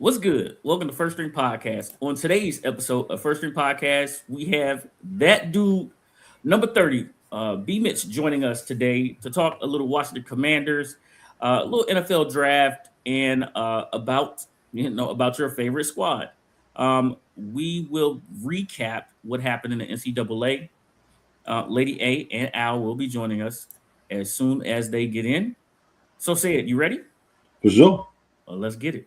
What's good? Welcome to First String Podcast. On today's episode of First String Podcast, we have that dude, number 30, B Mitch, joining us today to talk a little Washington Commanders, a little NFL draft, and about your favorite squad. We will recap what happened in the NCAA. Lady A and Al will be joining us as soon as they get in. So say it. You ready? For sure. Well, let's get it.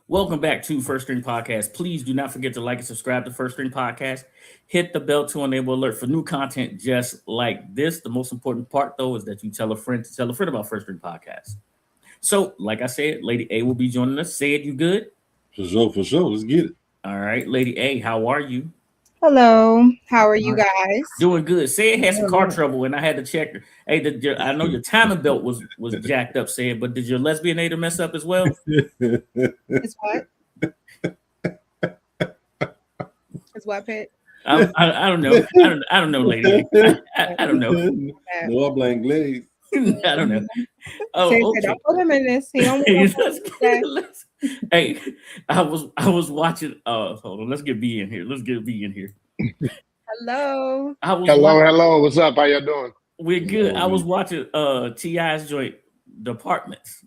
Welcome back to First String Podcast. Please do not forget to like and subscribe to First String Podcast. Hit the bell to enable alert for new content just like this. The most important part, though, is that you tell a friend about First String Podcast. So, like I said, Lady A will be joining us. Say it, you good? For sure. Let's get it. All right, Lady A, how are you? Hello, how are you guys? Doing good. Say it had some car trouble, and I had to check her. Hey, I know your timing belt was jacked up, said, but did your lesbianator mess up as well? It's what? It's what, Pitt? I don't know. I don't know, Lady. I don't know. No, I blame Glaze. I don't know. Oh, okay. Don't put him in this. He don't Hey, I was watching. Hold on. Let's get B in here. Hello. Hello. What's up? How y'all doing? We're good. I was watching T.I.'s joint Departments.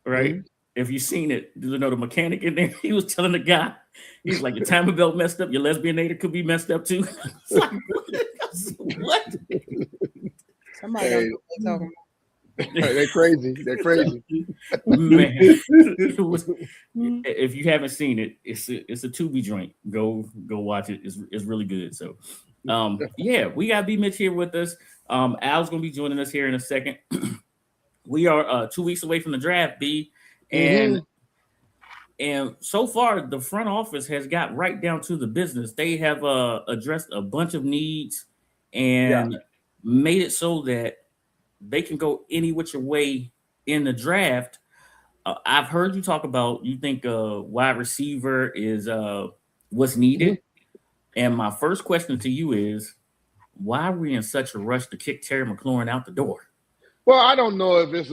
Right. Mm-hmm. If you seen it, you know the mechanic in there. He was telling the guy, he's like, your timing belt messed up. Your lesbianator could be messed up too. Like, what? Somebody knows what they're talking about. They're crazy. Man, if you haven't seen it, it's a Tubi joint. Go watch it. It's really good. So, yeah, we got B Mitch here with us. Al's gonna be joining us here in a second. We are 2 weeks away from the draft, B, and so far the front office has got right down to the business. They have addressed a bunch of needs and made it so that they can go any which way in the draft. I've heard you talk about you think wide receiver is what's needed. And my first question to you is, why are we in such a rush to kick Terry McLaurin out the door? Well, I don't know if it's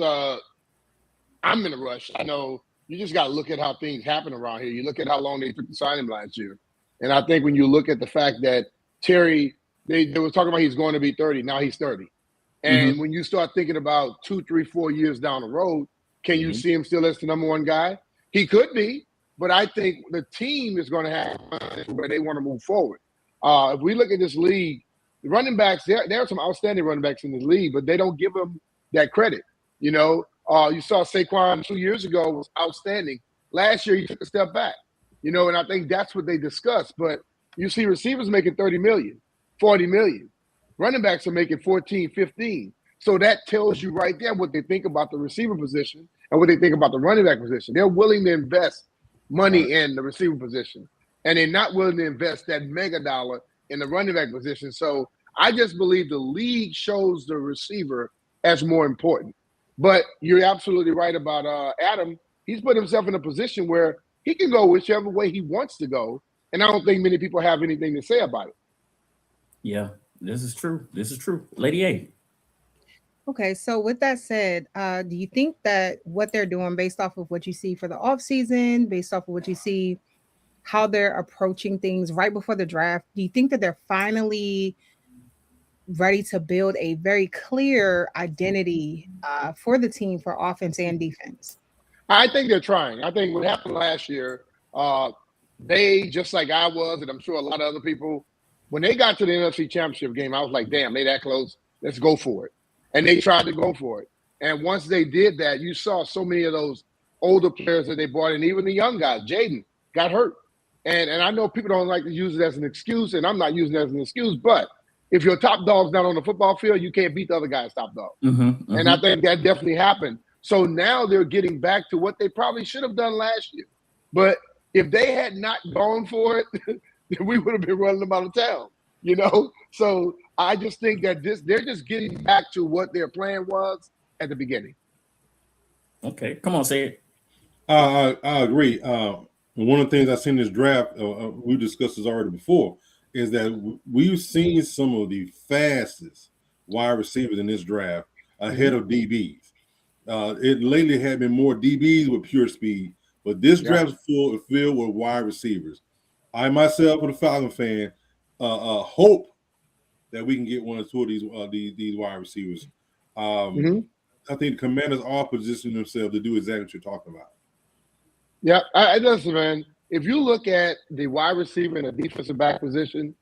I'm in a rush. I know you just got to look at how things happen around here. You look at how long they took to sign him last year. And I think when you look at the fact that Terry, they were talking about he's going to be 30. Now he's 30. And when you start thinking about 2, 3, 4 years down the road, can you see him still as the number one guy? He could be, but I think the team is going to have where they want to move forward. If we look at this league, the running backs, there are some outstanding running backs in this league, but they don't give them that credit. You know, you saw Saquon 2 years ago was outstanding. Last year, he took a step back, you know, and I think that's what they discussed. But you see receivers making $30 million, $40 million. Running backs are making 14, 15. So that tells you right there what they think about the receiver position and what they think about the running back position. They're willing to invest money in the receiver position, and they're not willing to invest that mega dollar in the running back position. So I just believe the league shows the receiver as more important. But you're absolutely right about Adam. He's put himself in a position where he can go whichever way he wants to go, and I don't think many people have anything to say about it. Yeah. This is true. Lady A. Okay, so with that said, do you think that what they're doing based off of what you see for the offseason, based off of what you see, how they're approaching things right before the draft, do you think that they're finally ready to build a very clear identity for the team for offense and defense? I think they're trying. I think what happened last year, they, just like I was, and I'm sure a lot of other people, when they got to the NFC Championship game, I was like, damn, they that close. Let's go for it. And they tried to go for it. And once they did that, you saw so many of those older players that they brought in, even the young guys. Jaden got hurt. And I know people don't like to use it as an excuse, and I'm not using it as an excuse, but if your top dog's not on the football field, you can't beat the other guy's top dog. And I think that definitely happened. So now they're getting back to what they probably should have done last year. But if they had not gone for it, we would have been running them out of town, So I just think that they're just getting back to what their plan was at the beginning. Okay, come on, say it. I agree. One of the things I've seen in this draft, we discussed this already before, is that we've seen some of the fastest wide receivers in this draft ahead of DBs. It lately had been more DBs with pure speed, but this draft is filled with wide receivers. I myself, as a Falcon fan, hope that we can get one or two of these wide receivers. I think the Commanders are positioning themselves to do exactly what you're talking about. Yeah, I listen, man. If you look at the wide receiver and the defensive back position,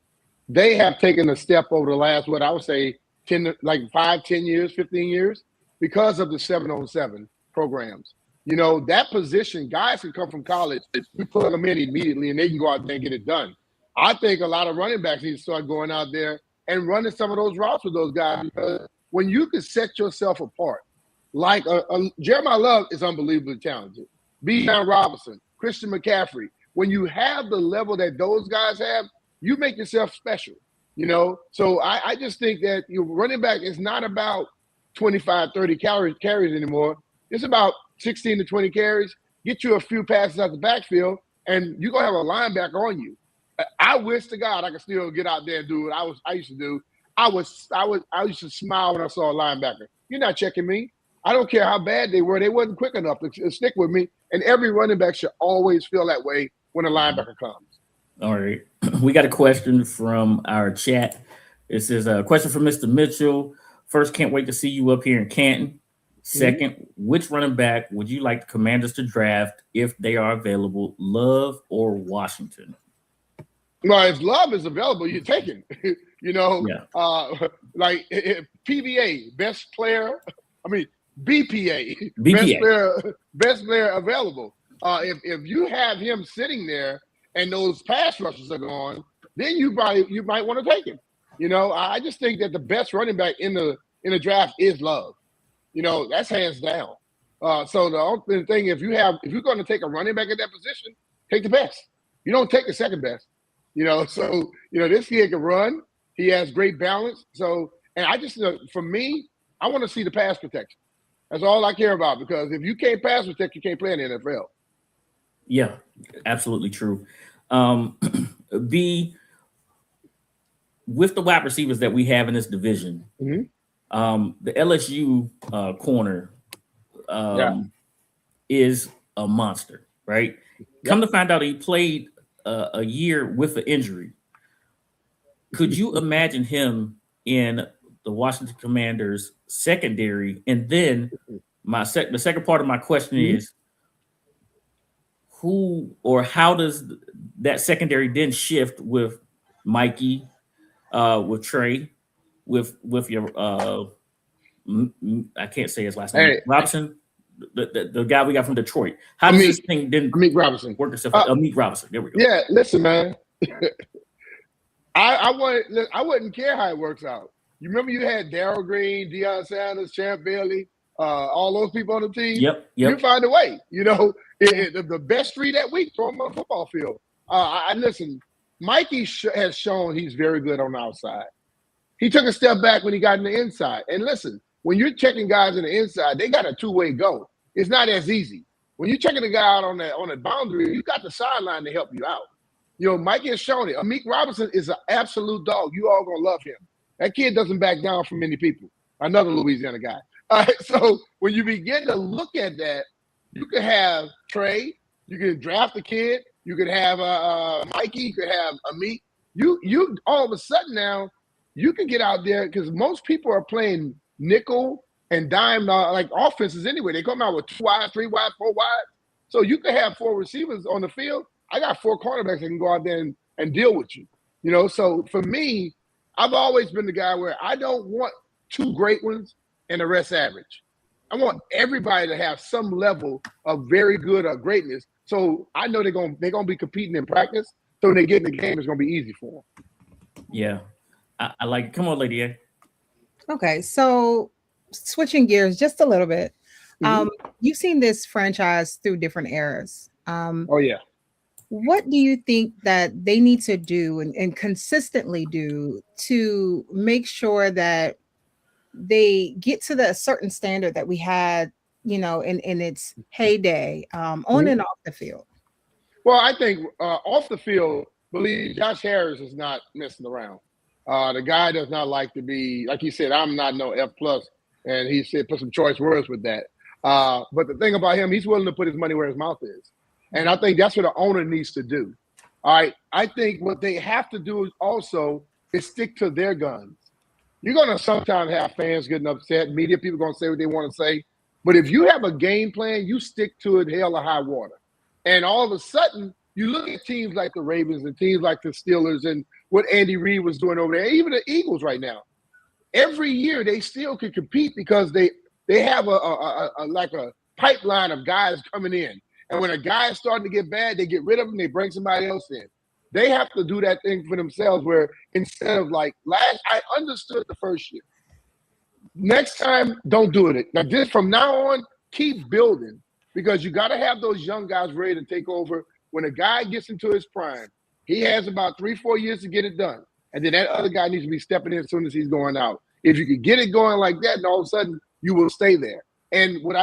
they have taken a step over the last, what I would say, 5, 10 years, 15 years, because of the 7-on-7 programs. That position, guys can come from college, we plug them in immediately, and they can go out there and get it done. I think a lot of running backs need to start going out there and running some of those routes with those guys, because when you can set yourself apart, like Jeremiah Love is unbelievably talented. Bijan Robinson, Christian McCaffrey. When you have the level that those guys have, you make yourself special, So I just think that your running back is not about 25, 30 carries anymore. It's about 16 to 20 carries, get you a few passes out the backfield, and you're going to have a linebacker on you. I wish to God I could still get out there and do what I used to do. I used to smile when I saw a linebacker. You're not checking me. I don't care how bad they were. They wasn't quick enough to stick with me. And every running back should always feel that way when a linebacker comes. All right. We got a question from our chat. It says, a question from Mr. Mitchell. First, can't wait to see you up here in Canton. Second, which running back would you like the Commanders to draft if they are available, Love or Washington? Well, if Love is available, you're taking. Like PBA, best player. I mean, BPA. Best player available. If you have him sitting there and those pass rushes are gone, then you might want to take him. I just think that the best running back in the draft is Love. That's hands down. So the only thing, if you're going to take a running back at that position, take the best. You don't take the second best. So this kid can run. He has great balance. So, and I just, for me, I want to see the pass protection. That's all I care about, because if you can't pass protect, you can't play in the NFL. Yeah, absolutely true. With the wide receivers that we have in this division, the LSU corner is a monster, right? Come to find out, he played a year with an injury. Could you imagine him in the Washington Commanders secondary? And then the second part of my question is, who or how does that secondary then shift with Mikey, with Trey, with your I can't say his last name, Robinson, the guy we got from Detroit. How does this thing then Robinson work itself out? Amik Robinson. There we go. Yeah, listen, man. I wouldn't care how it works out. You remember you had Darrell Green, Deion Sanders, Champ Bailey, all those people on the team. Yep. You find a way. The best three that week, throw them on the football field. Listen, Mikey has shown he's very good on the outside. He took a step back when he got in the inside. And listen, when you're checking guys in the inside, they got a two-way go. It's not as easy. When you're checking a guy out on the boundary, you got the sideline to help you out. Mikey has shown it. Amik Robinson is an absolute dog. You all gonna love him. That kid doesn't back down from many people. Another Louisiana guy. All right, so when you begin to look at that, you can have Trey, you can draft a kid, you could have Mikey, you could have Amik. You all of a sudden now, you can get out there, because most people are playing nickel and dime like offenses anyway. They come out with 2 wide, 3 wide, 4 wide. So you can have 4 receivers on the field. I got 4 cornerbacks that can go out there and deal with you. So for me, I've always been the guy where I don't want 2 great ones and the rest average. I want everybody to have some level of very good or greatness. So I know they're gonna be competing in practice. So when they get in the game, it's gonna be easy for them. Yeah, I like it. Come on, Lady A. Okay, so switching gears just a little bit. Mhm. You've seen this franchise through different eras. Oh yeah. What do you think that they need to do and consistently do to make sure that they get to the certain standard that we had, in its heyday, on and off the field? Well, I think off the field, believe Josh Harris is not messing around. The guy does not like to be, like he said, I'm not no F plus, and he said put some choice words with that. But the thing about him, he's willing to put his money where his mouth is, and I think that's what the owner needs to do. All right, I think what they have to do is also is stick to their guns. You're gonna sometimes have fans getting upset, media people gonna say what they want to say, but if you have a game plan, you stick to it, hell or high water. And all of a sudden, you look at teams like the Ravens and teams like the Steelers and what Andy Reid was doing over there, even the Eagles right now. Every year they still can compete because they have a pipeline of guys coming in. And when a guy is starting to get bad, they get rid of him, they bring somebody else in. They have to do that thing for themselves where instead of I understood the first year. Next time, don't do it. Now, just from now on, keep building. Because you got to have those young guys ready to take over. When a guy gets into his prime, he has about 3-4 years to get it done. And then that other guy needs to be stepping in as soon as he's going out. If you could get it going like that, and all of a sudden you will stay there. And what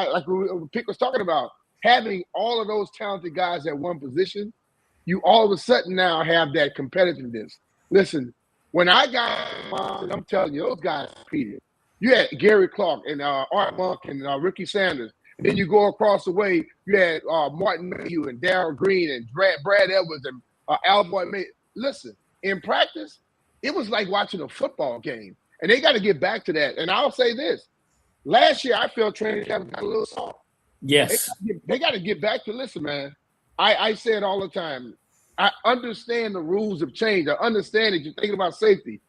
Pick was talking about, having all of those talented guys at one position, you all of a sudden now have that competitiveness. Listen, when I got, I'm telling you, those guys competed. You had Gary Clark and Art Monk and Ricky Sanders. And then you go across the way, you had Martin Mayhew and Darryl Green and Brad Edwards and Alboy May. Listen, in practice, it was like watching a football game. And they got to get back to that. And I'll say this. Last year, I felt training camp got a little soft. Yes. They got to get back to, listen, man, I say it all the time. I understand the rules have changed. I understand that you're thinking about safety.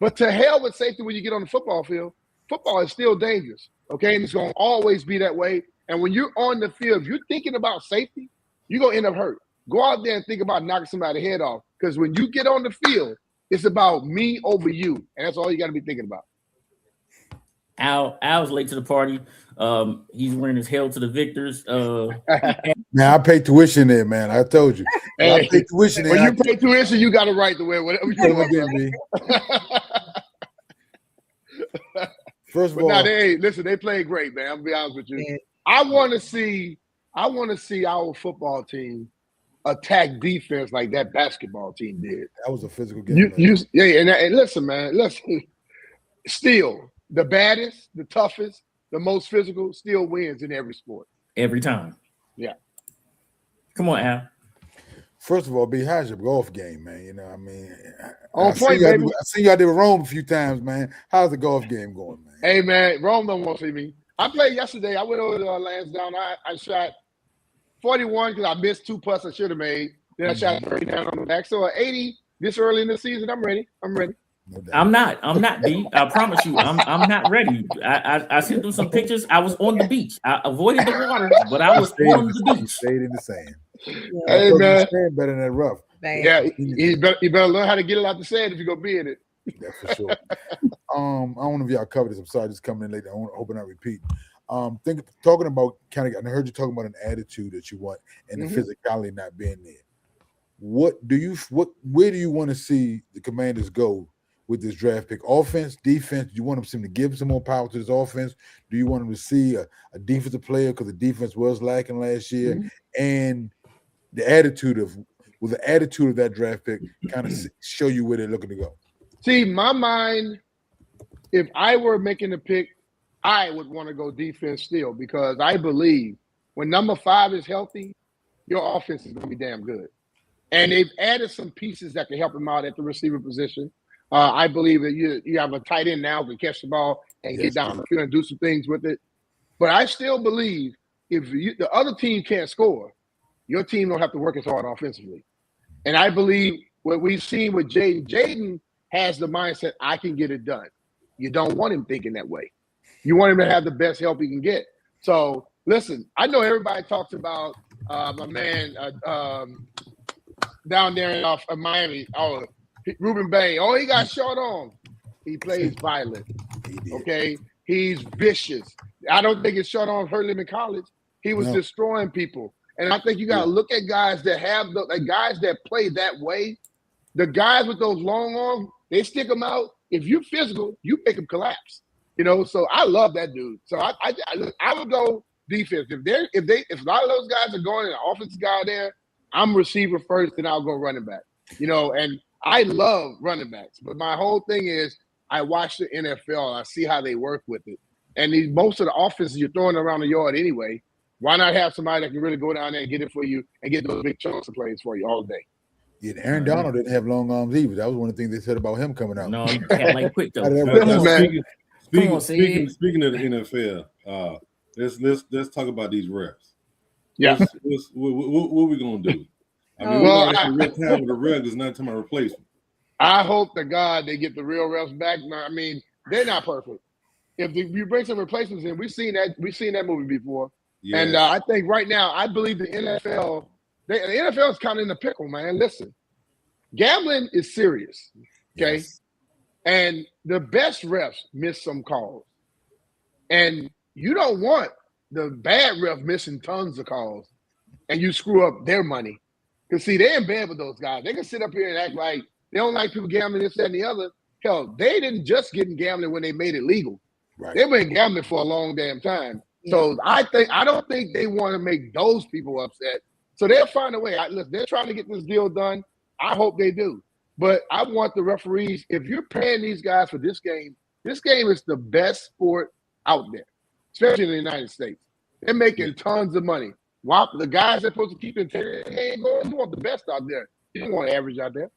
But to hell with safety when you get on the football field. Football is still dangerous, okay? And it's going to always be that way. And when you're on the field, if you're thinking about safety, you're going to end up hurt. Go out there and think about knocking somebody's head off. Because when you get on the field, it's about me over you. And that's all you got to be thinking about. Al's late to the party. He's wearing his Hail to the Victors. Man, I pay tuition there, man. I told you. Hey, I pay tuition there. When you pay tuition, you got a right to wear whatever you want. First of all, they played great, man. I'm gonna be honest with you. Yeah. I want to see our football team attack defense like that basketball team did. that was a physical game. And listen, man, still the baddest, the toughest, the most physical still wins in every sport. Every time. Yeah. Come on, Al. First of all, how's your golf game, man? You know, I mean, On point, baby. I seen you out there with Rome a few times, man. How's the golf game going, man? Hey, man, Rome don't want to see me. I played yesterday. I went over to Lansdowne. I shot 41 because I missed 2 putts I should have made. Then I shot 39 on the back. So 80 this early in the season, I'm ready. No doubt. I'm not, B. I promise you, I'm not ready. I sent them some pictures. I was on the beach. I avoided the water, but I was on the beach. Stayed in the sand. Hey, man. Sand better than that rough. Yeah, you better learn how to get it out the sand if you're going to be in it. That's for sure. I don't know if y'all covered this. I'm sorry, just coming in late. I hope I don't repeat. Talking about I heard you talking about an attitude that you want and the physicality not being there. Where do you want to see the Commanders go with this draft pick? Offense, defense? Do you want them to give some more power to this offense? Do you want them to see a defensive player because the defense was lacking last year? And the attitude of that draft pick kind of show you where they're looking to go? See, my mind, if I were making a pick, I would want to go defense still because I believe when number 5 is healthy, your offense is going to be damn good. And they've added some pieces that can help him out at the receiver position. I believe that you have a tight end now who can catch the ball and get down the field and do some things with it. But I still believe if the other team can't score, your team don't have to work as hard offensively. And I believe what we've seen with Jaden has the mindset, I can get it done. You don't want him thinking that way. You want him to have the best help he can get. So listen, I know everybody talks about my man down there in Miami. Oh, Ruben Bay. Oh, he got short on. He plays violent. Okay, he's vicious. I don't think his short on hurt him in college. He was destroying people. And I think you got to look at guys that have guys that play that way. The guys with those long arms, they stick them out. If you're physical, you make them collapse. You know, so I love that dude. So I would go defense. If a lot of those guys are going and the offensive guy there, I'm receiver first, and I'll go running back. You know, and I love running backs. But my whole thing is I watch the NFL. I see how they work with it. And most of the offenses you're throwing around the yard anyway. Why not have somebody that can really go down there and get it for you and get those big chunks of plays for you all day? Yeah, Aaron Donald didn't have long arms either. That was one of the things they said about him coming out. No, he can't like quick though. Speaking of the NFL, let's talk about these refs. Yeah, what are we gonna do? I mean, we're time with the refs. It's not time to replace them. I hope to God they get the real refs back. I mean, they're not perfect. If you bring some replacements in, we've seen that movie before. Yeah. And I think right now, I believe the NFL is kind of in the pickle, man. Listen, gambling is serious, okay? Yes. And the best refs miss some calls. And you don't want the bad ref missing tons of calls and you screw up their money. Because, see, they're in bed with those guys. They can sit up here and act like they don't like people gambling this, that, and the other. Hell, they didn't just get in gambling when they made it legal. Right. They've been gambling for a long damn time. So I don't think they want to make those people upset. So they'll find a way. Look, they're trying to get this deal done. I hope they do. But I want the referees, if you're paying these guys for this game is the best sport out there, especially in the United States. They're making tons of money. While the guys that are supposed to keep integrity, you want the best out there. You don't want average out there.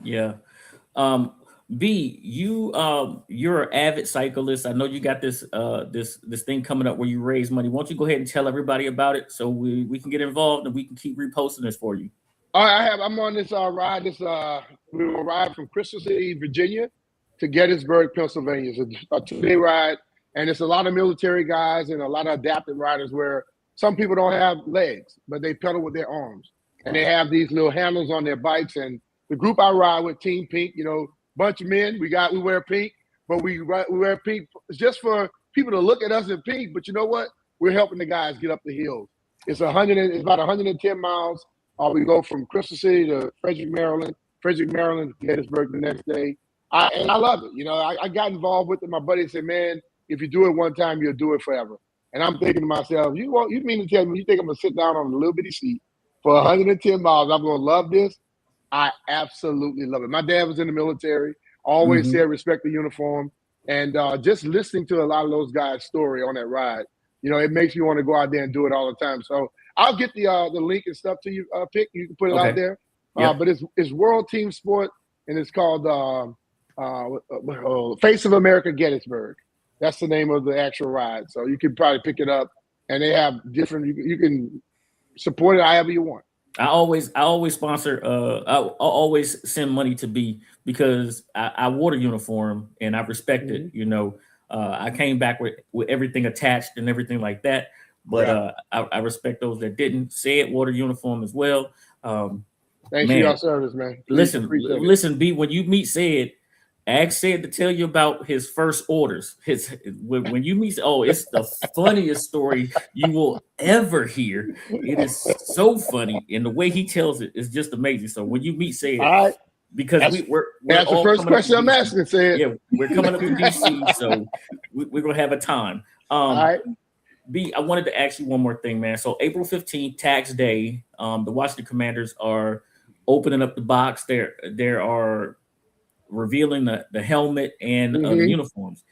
Yeah. B, you're an avid cyclist. I know you got this thing coming up where you raise money. Why don't you go ahead and tell everybody about it so we can get involved and we can keep reposting this for you. All right, I'm on this ride. We will ride from Crystal City, Virginia, to Gettysburg, Pennsylvania. It's a 2-day ride, and it's a lot of military guys and a lot of adapted riders where some people don't have legs, but they pedal with their arms, and they have these little handles on their bikes. And the group I ride with, Team Pink, you know. Bunch of men, we wear pink, but we wear pink just for people to look at us in pink. But you know what? We're helping the guys get up the hills. It's about 110 miles. We go from Crystal City to Frederick, Maryland, Gettysburg the next day. I love it. You know, I got involved with it. My buddy said, "Man, if you do it one time, you'll do it forever." And I'm thinking to myself, you mean to tell me you think I'm gonna sit down on a little bitty seat for 110 miles? I'm gonna love this. I absolutely love it. My dad was in the military, always said respect the uniform. And just listening to a lot of those guys' story on that ride, you know, it makes me want to go out there and do it all the time. So I'll get the link and stuff to you, Pick. You can put it out there. Yep. But it's World Team Sport, and it's called Face of America Gettysburg. That's the name of the actual ride. So you can probably pick it up, and they have different. You can support it however you want. I always sponsor. I always send money to B because I wore the uniform and I respect it. You know, I came back with everything attached and everything like that. But I respect those that didn't. Say it, wore the uniform as well. Thanks for your service, man. Listen, B. When you meet Said, ask Said to tell you about his first orders. When you meet, it's the funniest story you will ever hear. It is so funny, and the way he tells it is just amazing. So when you meet Said, because we're that's the first question I'm asking, Said. Yeah, we're coming up to DC, so we're gonna have a time. All right. B, I wanted to ask you one more thing, man. So April 15th, Tax Day, the Washington Commanders are opening up the box. They are revealing the helmet and the uniforms.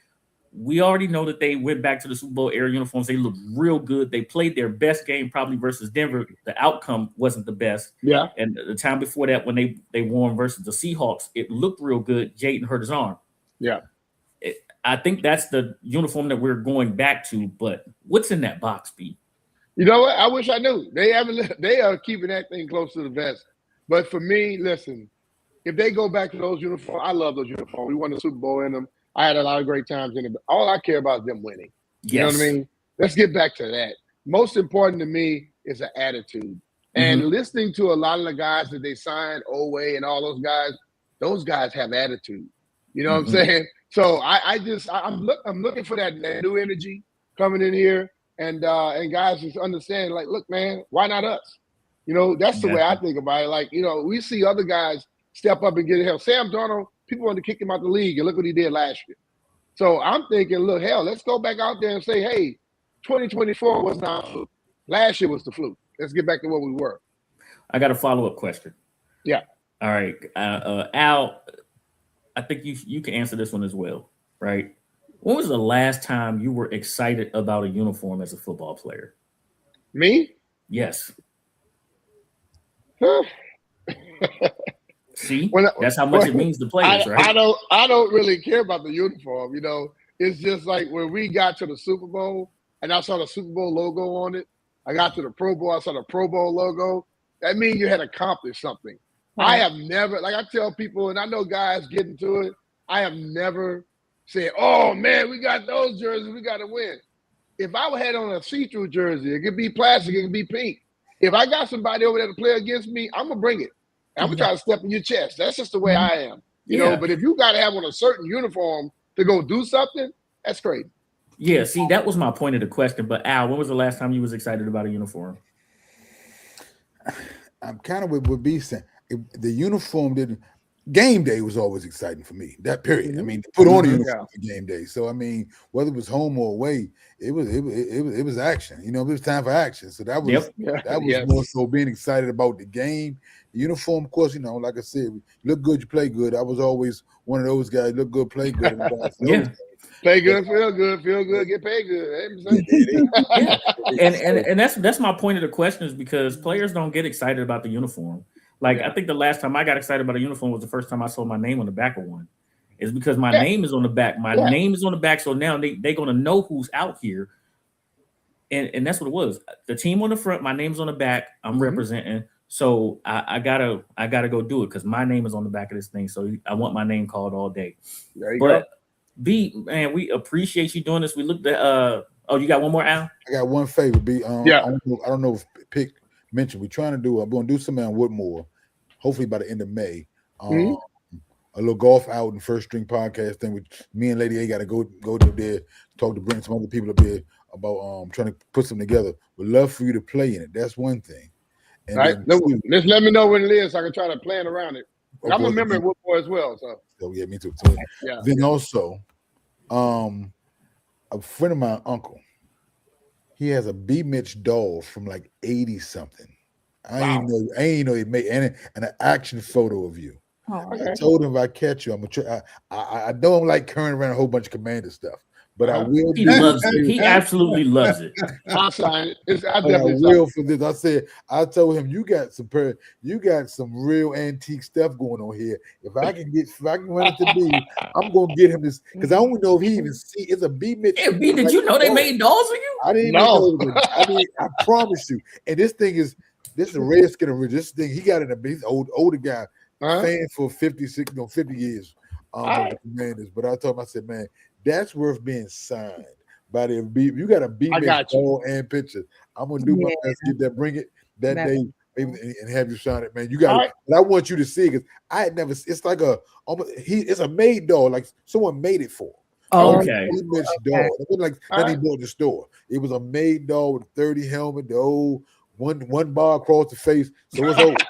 We already know that they went back to the Super Bowl era uniforms. They look real good. They played their best game probably versus Denver. The outcome wasn't the best. Yeah. And the time before that, when they won versus the Seahawks, it looked real good. Jaden hurt his arm. Yeah. I think that's the uniform that we're going back to. But what's in that box, B? You know what? I wish I knew. They are keeping that thing close to the vest. But for me, listen, if they go back to those uniforms, I love those uniforms. We won the Super Bowl in them. I had a lot of great times in it. But all I care about is them winning. You know what I mean? let's get back to that. Most important to me is an attitude. And listening to a lot of the guys that they signed, Owe and all those guys have attitude. You know what I'm saying? So I'm looking for that new energy coming in here, and guys just understand, like, look, man, why not us? You know, that's the way I think about it. Like, you know, we see other guys step up and get help. Sam Darnold, people wanted to kick him out the league, and look what he did last year. So I'm thinking, look, hell, let's go back out there and say, hey, 2024 was not a fluke. Last year was the fluke. Let's get back to what we were. I got a follow-up question. Yeah. All right. Al, I think you can answer this one as well, right? When was the last time you were excited about a uniform as a football player? Me? Yes. Huh. See, that's how much it means to players, right? I don't really care about the uniform. You know, it's just like when we got to the Super Bowl and I saw the Super Bowl logo on it. I got to the Pro Bowl, I saw the Pro Bowl logo. That means you had accomplished something. I have never, like I tell people, and I know guys get into it, I have never said, oh man, we got those jerseys, we got to win. If I had on a see-through jersey, it could be plastic, it could be pink. If I got somebody over there to play against me, I'm going to bring it. I'm going to try to step in your chest. That's just the way I am. You know, but if you got to have on a certain uniform to go do something, that's crazy. Yeah, see, that was my point of the question. But Al, when was the last time you was excited about a uniform? I'm kind of with B saying the uniform didn't. Game day was always exciting for me. That period. I mean, to put on a uniform for game day. So I mean, whether it was home or away, it was action. You know, it was time for action. So that was more so being excited about the game. The uniform, of course, you know, like I said, you look good, you play good. I was always one of those guys. Look good, play good. Play good, feel good, get paid good. Yeah. And that's my point of the question, is because players don't get excited about the uniform. Like, I think the last time I got excited about a uniform was the first time I saw my name on the back of one. It's because my name is on the back. My name is on the back, so now they're going to know who's out here. And that's what it was. The team on the front, my name's on the back. I'm representing. So I gotta go do it because my name is on the back of this thing. So I want my name called all day. There you go. B, man, we appreciate you doing this. We looked at you got one more, Al? I got one favor, B. I don't know if Pick mentioned we're trying to do. I'm going to do something on Woodmore, hopefully by the end of May. A little golf out and first string podcast thing with me and Lady A. Got to go up there, talk to bring some other people up there about trying to put something together. Would love for you to play in it. That's one thing. And right. Just let me know when it is so I can try to plan around it. I'm a member of Woodmore as well. So yeah, me too. Then also, a friend of my uncle, he has a B Mitch doll from like 80 something. I ain't know he made an action photo of you. I told him if I catch you, I'm gonna try. I don't like carrying around a whole bunch of Commander stuff, but I will. He loves it. He absolutely loves it. I'll sign it. I will for this. I told him you got some real antique stuff going on here. If I can run it to B, I'm gonna get him this because I don't know if he even see. It's a B Mitch. Yeah, B, did you know they made dolls for you? I didn't know. I promise you. And this is a Redskin original. This thing he got it. He's an older guy. Fan for 50 years of the Commanders. But I told him, I said, man, that's worth being signed by the B. You got a B ball and picture. I'm gonna do my best to get that, bring it that day, maybe, and have you sign it, man. You got it. But I want you to see it because I had never. It's like it's a made doll, like someone made it for. Okay. Doll. It wasn't like that he bought in the store. It was a made doll with a 30 helmet, the old one bar across the face. So it's old.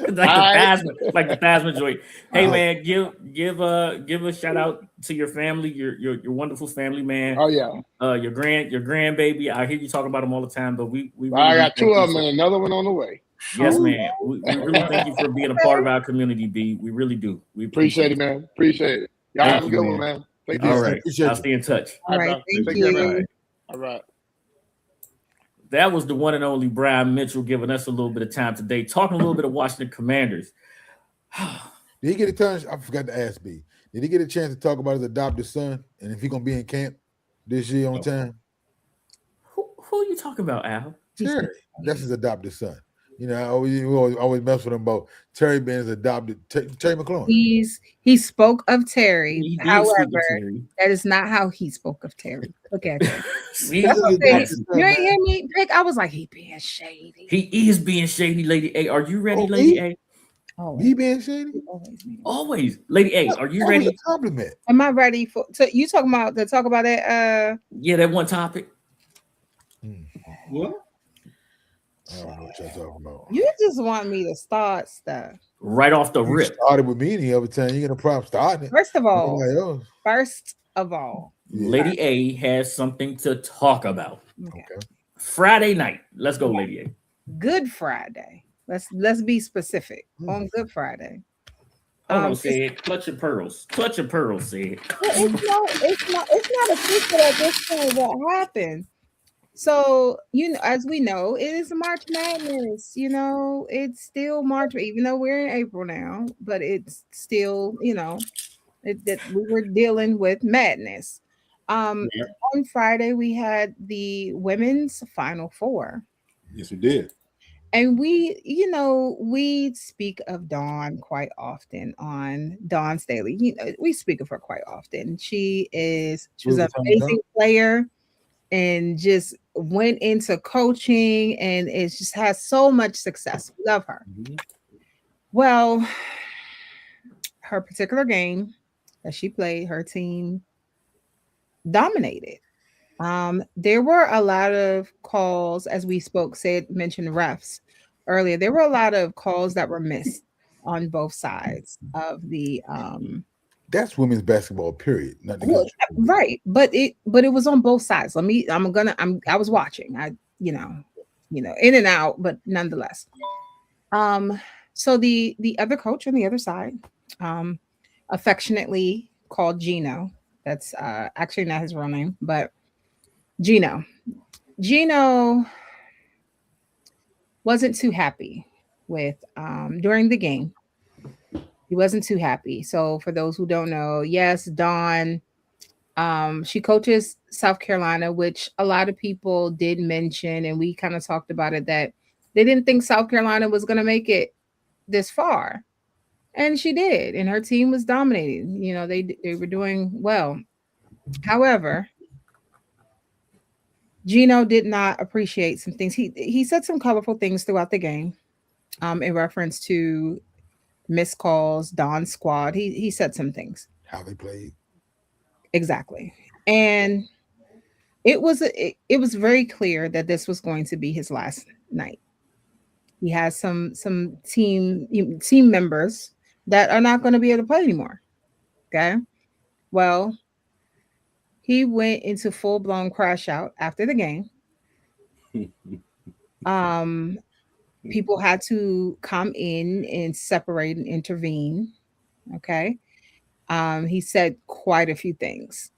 like the Phasma joint. Hey man, give a shout out to your family, your wonderful family, man. Oh yeah. Your grandbaby. I hear you talk about them all the time, but we really I got two of them and another one on the way. Yes, man. We really thank you for being a part of our community, B. We really do. We appreciate it, man. Appreciate it. Y'all have a good one, man. Thank you. All right. I'll stay in touch. All right. Thank you. All right. That was the one and only Brian Mitchell giving us a little bit of time today, talking a little bit of Washington Commanders. Did he get a chance? I forgot to ask B. Did he get a chance to talk about his adopted son and if he's gonna be in camp this year on time? Who are you talking about, Al? Sure, that's his adopted son. You know, I always mess with him about Terry being his adopted Terry McLaurin. He spoke of Terry. He did However, speak to Terry. that is not how he spoke of Terry. Look at that. See, That's what I'm saying. Stuff, You ain't man. hear me pick. I was like, he being shady. he is being shady, Lady A. Are you ready, Oh, Lady he? A? Always, He being shady? always, man. Always, Lady A. Are you That was ready? a compliment. Am I ready for? So you talking about to talk about that? Yeah, that one topic. What? I don't know what y'all talking about. You just want me to start stuff. Right off the You rip. started with me any other time. You get a problem starting it. First of all, Nobody else. Yeah. Lady A has something to talk about. okay. Okay. Friday night. Let's go, Lady A. Good Friday. Let's be specific. On Good Friday. Hold on, said. Clutch your pearls. Clutch your pearls, said. It's not a secret at this point what happened. So, as we know, it is March Madness. It's still March, even though we're in April now, but it's still, that we were dealing with madness. On Friday, we had the women's Final Four. Yes, we did. And we speak of Dawn quite often on Dawn Staley. We speak of her quite often. She was an amazing player and just went into coaching and it just has so much success. We love her. Mhm. Well, her particular game that she played, her team dominated. There were a lot of calls, as we mentioned refs earlier. There were a lot of calls that were missed on both sides of the That's women's basketball, period. Not the well, right, but it was on both sides. I was watching. In and out, but nonetheless. So the other coach on the other side, affectionately called Geno. That's actually not his real name, but Geno wasn't too happy with during the game. He wasn't too happy. So for those who don't know, yes, Dawn, she coaches South Carolina, which a lot of people did mention, and we kind of talked about it, that they didn't think South Carolina was going to make it this far. And she did, and her team was dominating. They were doing well. However, Geno did not appreciate some things. He said some colorful things throughout the game, in reference to missed calls, Dawn's squad. He said some things. How they played. Exactly. And it was very clear that this was going to be his last night. He has some team members that are not going to be able to play anymore. Okay. Well, he went into full-blown crash out after the game. People had to come in and separate and intervene. Okay. He said quite a few things.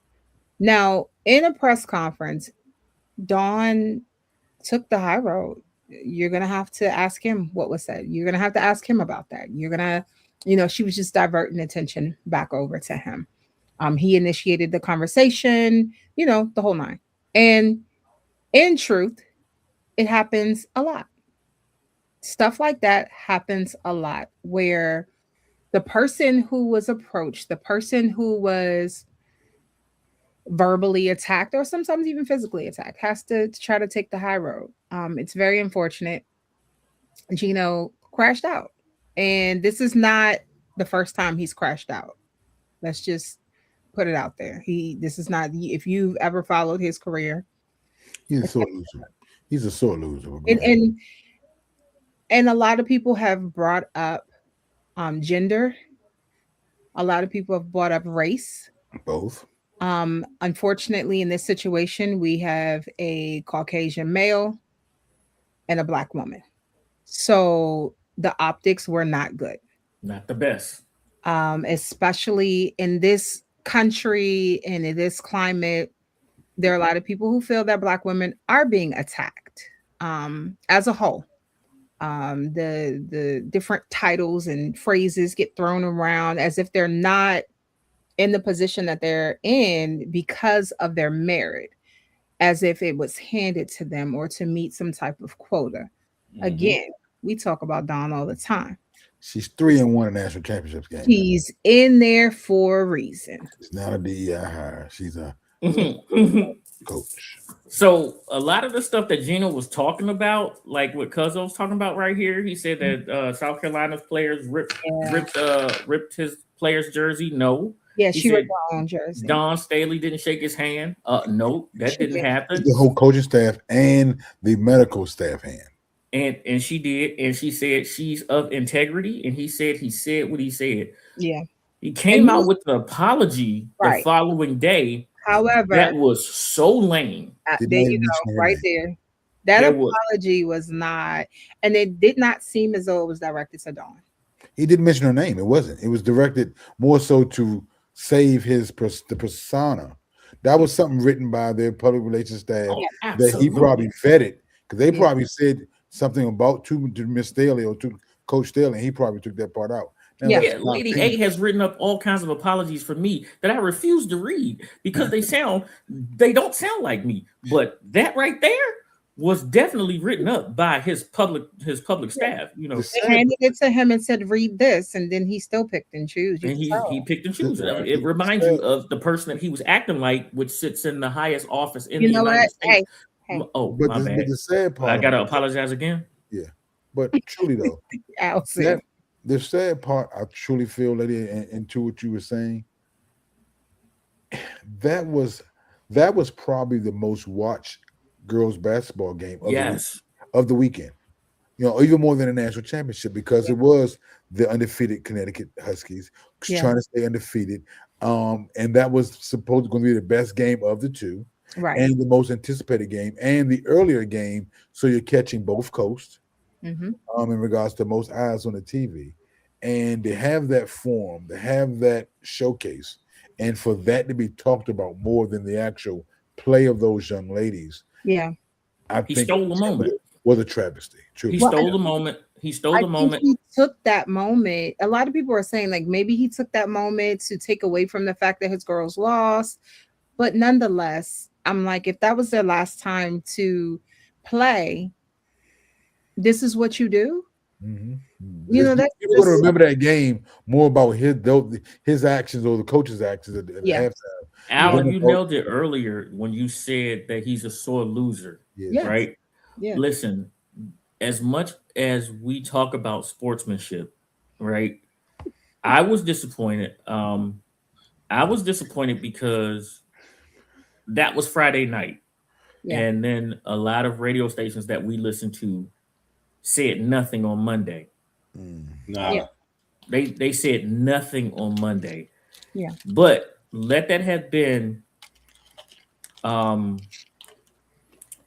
Now, in a press conference, Dawn took the high road. You're going to have to ask him what was said. You're going to have to ask him about that. You're going to, she was just diverting attention back over to him. He initiated the conversation, the whole nine. And in truth, it happens a lot. Stuff like that happens a lot, where the person who was approached, the person who was verbally attacked or sometimes even physically attacked, has to try to take the high road. It's very unfortunate. Geno crashed out, and this is not the first time he's crashed out. Let's just put it out there. This is not, if you've ever followed his career, he's a sore loser. He's a sore loser. And a lot of people have brought up gender. A lot of people have brought up race. Both. Unfortunately, in this situation, we have a Caucasian male and a Black woman. So the optics were not good. Not the best. Especially in this country and in this climate, there are a lot of people who feel that Black women are being attacked as a whole. The different titles and phrases get thrown around as if they're not in the position that they're in because of their merit, as if it was handed to them or to meet some type of quota. Mm-hmm. Again, we talk about Dawn all the time. She's 3-1 in national championships game. She's in there for a reason. She's not a DEI hire. She's a coach. So a lot of the stuff that Geno was talking about, like what Cuzzo was talking about right here, he said that South Carolina's players ripped his player's jersey. No. Yeah, He she said ripped her own jersey. Don Staley didn't shake his hand. No, that didn't happen. The whole coaching staff and the medical staff hand. And she did, and she said she's of integrity, and he said what he said. Yeah. He came out with an apology the following day. However, that was so lame. There you go, right there. That apology was not, and it did not seem as though it was directed to Dawn. He didn't mention her name. It wasn't. It was directed more so to save the persona. That was something written by their public relations staff that he probably vetted, because they probably said something about to Miss Staley or to Coach Staley, and he probably took that part out. Now, Lady A has written up all kinds of apologies for me that I refuse to read because they don't sound like me. But that right there was definitely written up by his public staff. You know, they handed it to him and said, "Read this," and then he still picked and chose. And he picked and chose. It reminds you of the person that he was acting like, which sits in the highest office in the United States. Hey. Oh, but my bad. But the sad part, I gotta apologize again. Yeah, but truly though, the sad part, I truly feel, lady, and to what you were saying, that was probably the most watched girls basketball game of the weekend. You know, even more than a national championship, because it was the undefeated Connecticut Huskies trying to stay undefeated. And that was supposed to be the best game of the two. Right. And the most anticipated game and the earlier game. So you're catching both coasts in regards to most eyes on the TV. And to have that forum, to have that showcase, and for that to be talked about more than the actual play of those young ladies. Yeah. I think stole the moment. Was a travesty. Truly. He stole the moment. He stole the moment. He took that moment. A lot of people are saying like maybe he took that moment to take away from the fact that his girls lost. But nonetheless, I'm like, if that was their last time to play, this is what you do. Mm-hmm. You know, that's you're going to remember that game more about his actions or the coach's actions at halftime. Al, you nailed it earlier when you said that he's a sore loser, right? Yeah. Listen, as much as we talk about sportsmanship, right? I was disappointed. I was disappointed because that was Friday night. Yeah. And then a lot of radio stations that we listen to said nothing on Monday. They said nothing on Monday. Yeah. But let that have been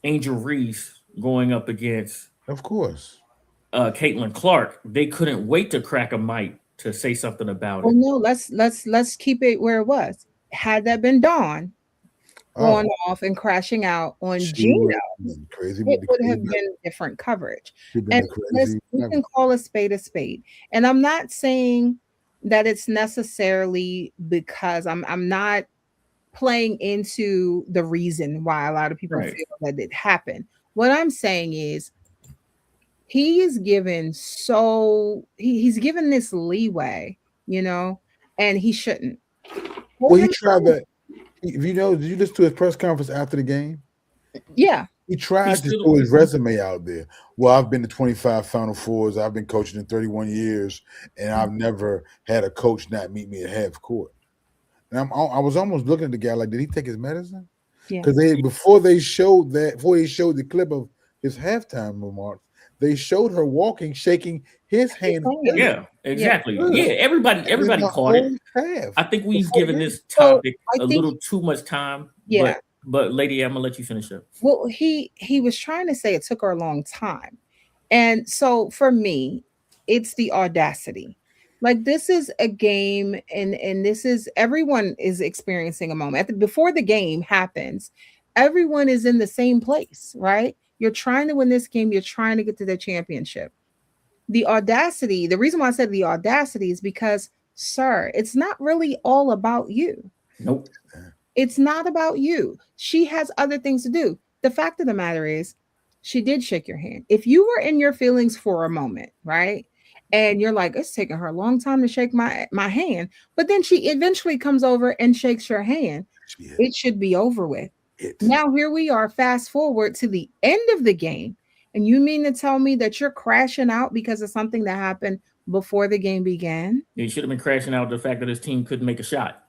Angel Reese going up against, of course, Caitlin Clark. They couldn't wait to crack a mic to say something about it. No, let's keep it where it was. Had that been Dawn going off and crashing out on Geno, crazy, it would have been different coverage. And we can call a spade. And I'm not saying that it's necessarily because I'm not playing into the reason why a lot of people feel that it happened. What I'm saying is he is given he's given this leeway, you know, and he shouldn't. Well, he tried that. If you know, did you listen to his press conference after the game? Yeah. He tried to throw his resume out there. Well, I've been to 25 Final Fours. I've been coaching in 31 years, and I've never had a coach not meet me at half court. And I was almost looking at the guy like, did he take his medicine? Yeah. Because before they showed the clip of his halftime remarks, they showed her walking, shaking his hand. Yeah, exactly. Yeah, everybody caught it. I think we've given this topic a little too much time. Yeah. But lady, I'm gonna let you finish up. Well, he was trying to say it took her a long time. And so for me, it's the audacity. Like this is a game, and this is everyone is experiencing a moment. Before the game happens, everyone is in the same place, right? You're trying to win this game. You're trying to get to the championship. The audacity, the reason why I said the audacity is because, sir, it's not really all about you. Nope. It's not about you. She has other things to do. The fact of the matter is, She did shake your hand. If you were in your feelings for a moment, right? And you're like, it's taking her a long time to shake my hand, but then she eventually comes over and shakes your hand. It should be over with. Now here we are, fast forward to the end of the game, and you mean to tell me that you're crashing out because of something that happened before the game began? He should have been crashing out the fact that his team couldn't make a shot.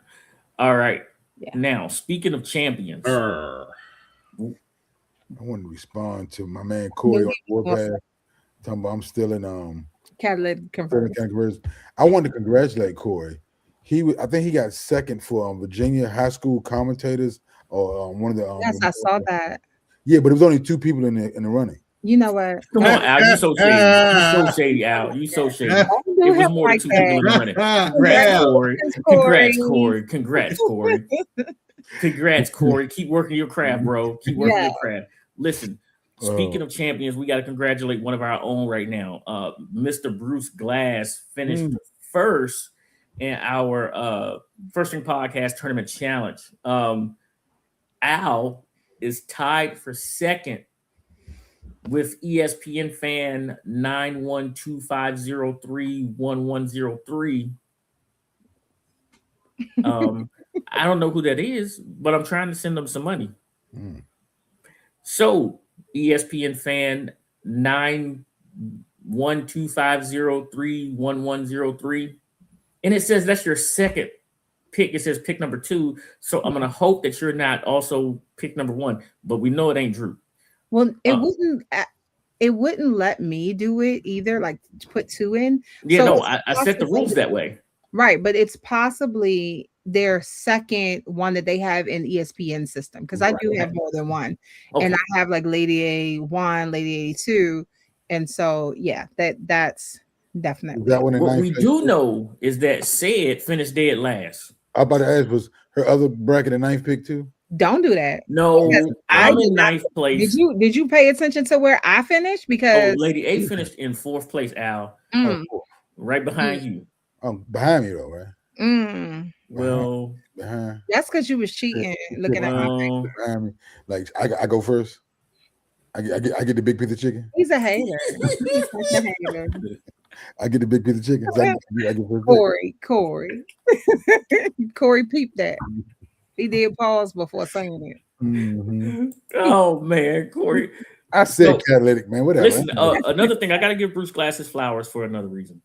All right. Yeah. Now, speaking of champions, I want to respond to my man Corey on Warpath. Talking about I'm still in Catalytic conversion. I wanted to congratulate Corey. I think he got second for Virginia high school commentators or one of the. Yes, I saw that. Yeah, but it was only 2 people in the running. You know what? Come on, Al, you so shady. You so shady, Al. You so shady. It was more than 2 people in the running. Congrats, Corey. Congrats, Corey. Congrats, Corey. Keep working your craft, bro. Keep working your craft. Listen, speaking of champions, we got to congratulate one of our own right now. Mr. Bruce Glass finished first in our First String Podcast Tournament Challenge. Al is tied for second with ESPN fan 91250311103. I don't know who that is, but I'm trying to send them some money. So ESPN fan 91250311103, and it says that's your second pick. It says pick number 2. So I'm gonna hope that you're not also pick number 1, but we know it ain't Drew. Well, it wouldn't let me do it either, like put 2 in. Yeah, so no, I set the rules that way. Right, but it's possibly their second one that they have in ESPN system, because I do have more than one. Okay. And I have like Lady A1, Lady A2, and so yeah, that's definitely that one. What we do know is that Said finished dead last. I about to ask, was her other bracket a 9th pick too? Don't do that. No, I'm in 9th place. Did you pay attention to where I finished? Because Lady A finished in 4th place, Al. Right behind you. Behind me though, right? Well, that's because you was cheating, looking at my behind me. Like I go first. I get the big piece of chicken. He's a hater. He's such a hater. I get the big piece of chicken. Corey peeped that. He did pause before saying it. Oh man, Corey. I said catalytic, man. Whatever. Listen, another thing, I gotta give Bruce Glass his flowers for another reason.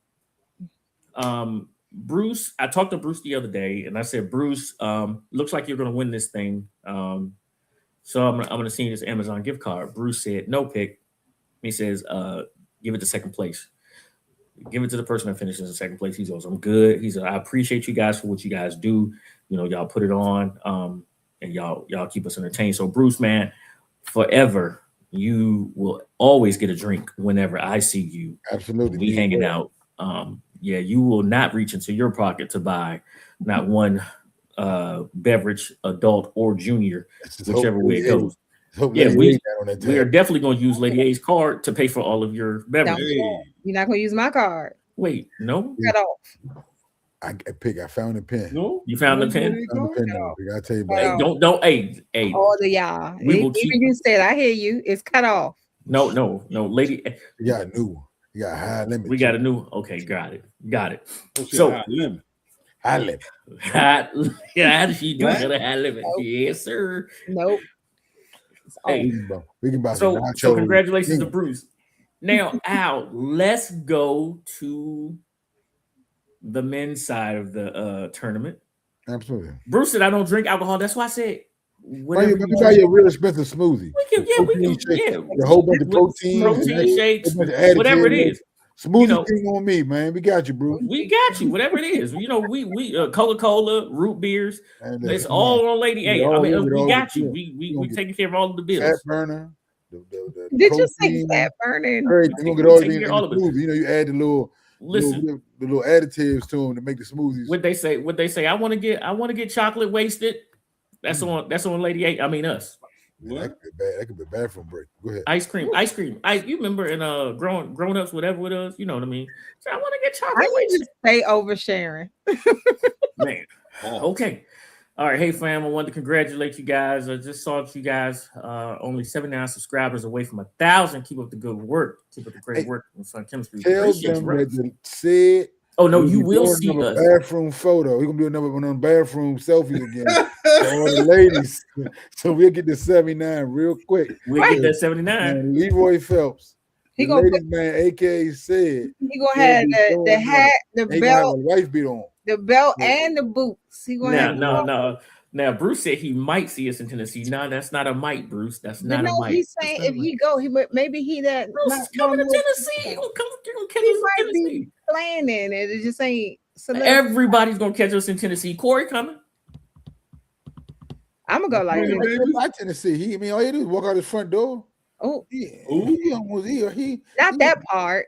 Bruce, I talked to Bruce the other day, and I said, Bruce, looks like you're gonna win this thing. So I'm gonna send you this Amazon gift card. Bruce said, no pick. He says, give it to second place. Give it to the person that finishes in second place. He goes, I'm good. He said, I appreciate you guys for what you guys do. You know, y'all put it on, and y'all keep us entertained. So Bruce, man, forever, you will always get a drink whenever I see you. Absolutely. We hanging out. Yeah, you will not reach into your pocket to buy not one beverage, adult or junior, whichever way it goes. Yeah, we are definitely going to use Lady A's card to pay for all of your beverages. You're not going to use my card. Wait, no. Cut off. I found a pen. No, you found the pen. I gotta tell you about it. Don't. Hey. All of y'all. Even you said, I hear you. It's cut off. No, Lady. You got a new one. You got a high limit. We got a new. Okay, got it. So high limit. Yeah, she do got a high limit. Nope. Yes, sir. Nope. Hey, we can buy so congratulations to Bruce. Now, Al, let's go to the men's side of the tournament. Absolutely. Bruce said, I don't drink alcohol. That's why I said, why you buy your real expensive smoothie? We can, a whole bunch of protein shakes, whatever it is. Smoothie thing on me, man. We got you, Bruce. We got you, whatever it is. You know, we Coca-Cola, root beers. It's all on Lady A. I mean, we got you. We taking care of all of the bills. Fat burner. Did you say fat burner? You're gonna get all the smoothie. You know, you add the little additives to them to make the smoothies. What they say? I want to get chocolate wasted. That's on Lady A. I mean us. That could be bad for a break. Go ahead. Ice cream. You remember in grown ups, whatever it is, you know what I mean? So I want to get chocolate wasted. Stay oversharing. Man. Okay. All right, hey fam, I wanted to congratulate you guys. I just saw that you guys only 79 subscribers away from 1,000. Keep up the good work. Keep up the great work on Fun Chemistry. Tell Appreciate them you, bro. that the said. Oh no, you We'll be will doing see another us. bathroom photo. We're gonna do another one on bathroom selfies again for all the ladies. So we'll get to 79 real quick. We'll get that 79. Man, Leroy Phelps, He the gonna ladies man, aka said He gonna have the hat, the ain't gonna have belt, a wife beat on. the belt, Yeah. and the boots. He gonna have No. Now Bruce said he might see us in Tennessee. No, that's not a might, Bruce. That's not a might. He's saying if he go, maybe he that Bruce is coming to Tennessee. He gonna catch us in might be Tennessee. planning it. It just ain't. Everybody's gonna catch us in Tennessee. Corey coming. I'm gonna go like He this. ain't by Tennessee. All he do is walk out his front door. Oh, He almost he not that part.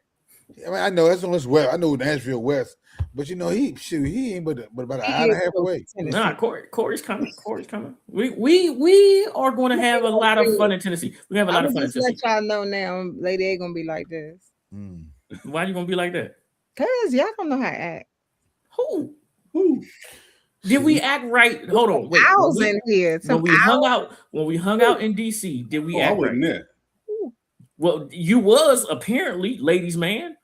I mean, I know that's on this west. I know Nashville West, but he ain't but about an hour and a half away. Nah, Corey's coming. Corey's coming. We are going to have a lot of fun in Tennessee. We have a lot of fun in Tennessee. Let y'all know now, Lady A gonna be like this. Why you gonna be like that? Cause y'all don't know how to act. Who? Did we act right? Hold on, wait. Owls in here. When we hung out in DC, did we act right? There. Well, you was apparently ladies' man.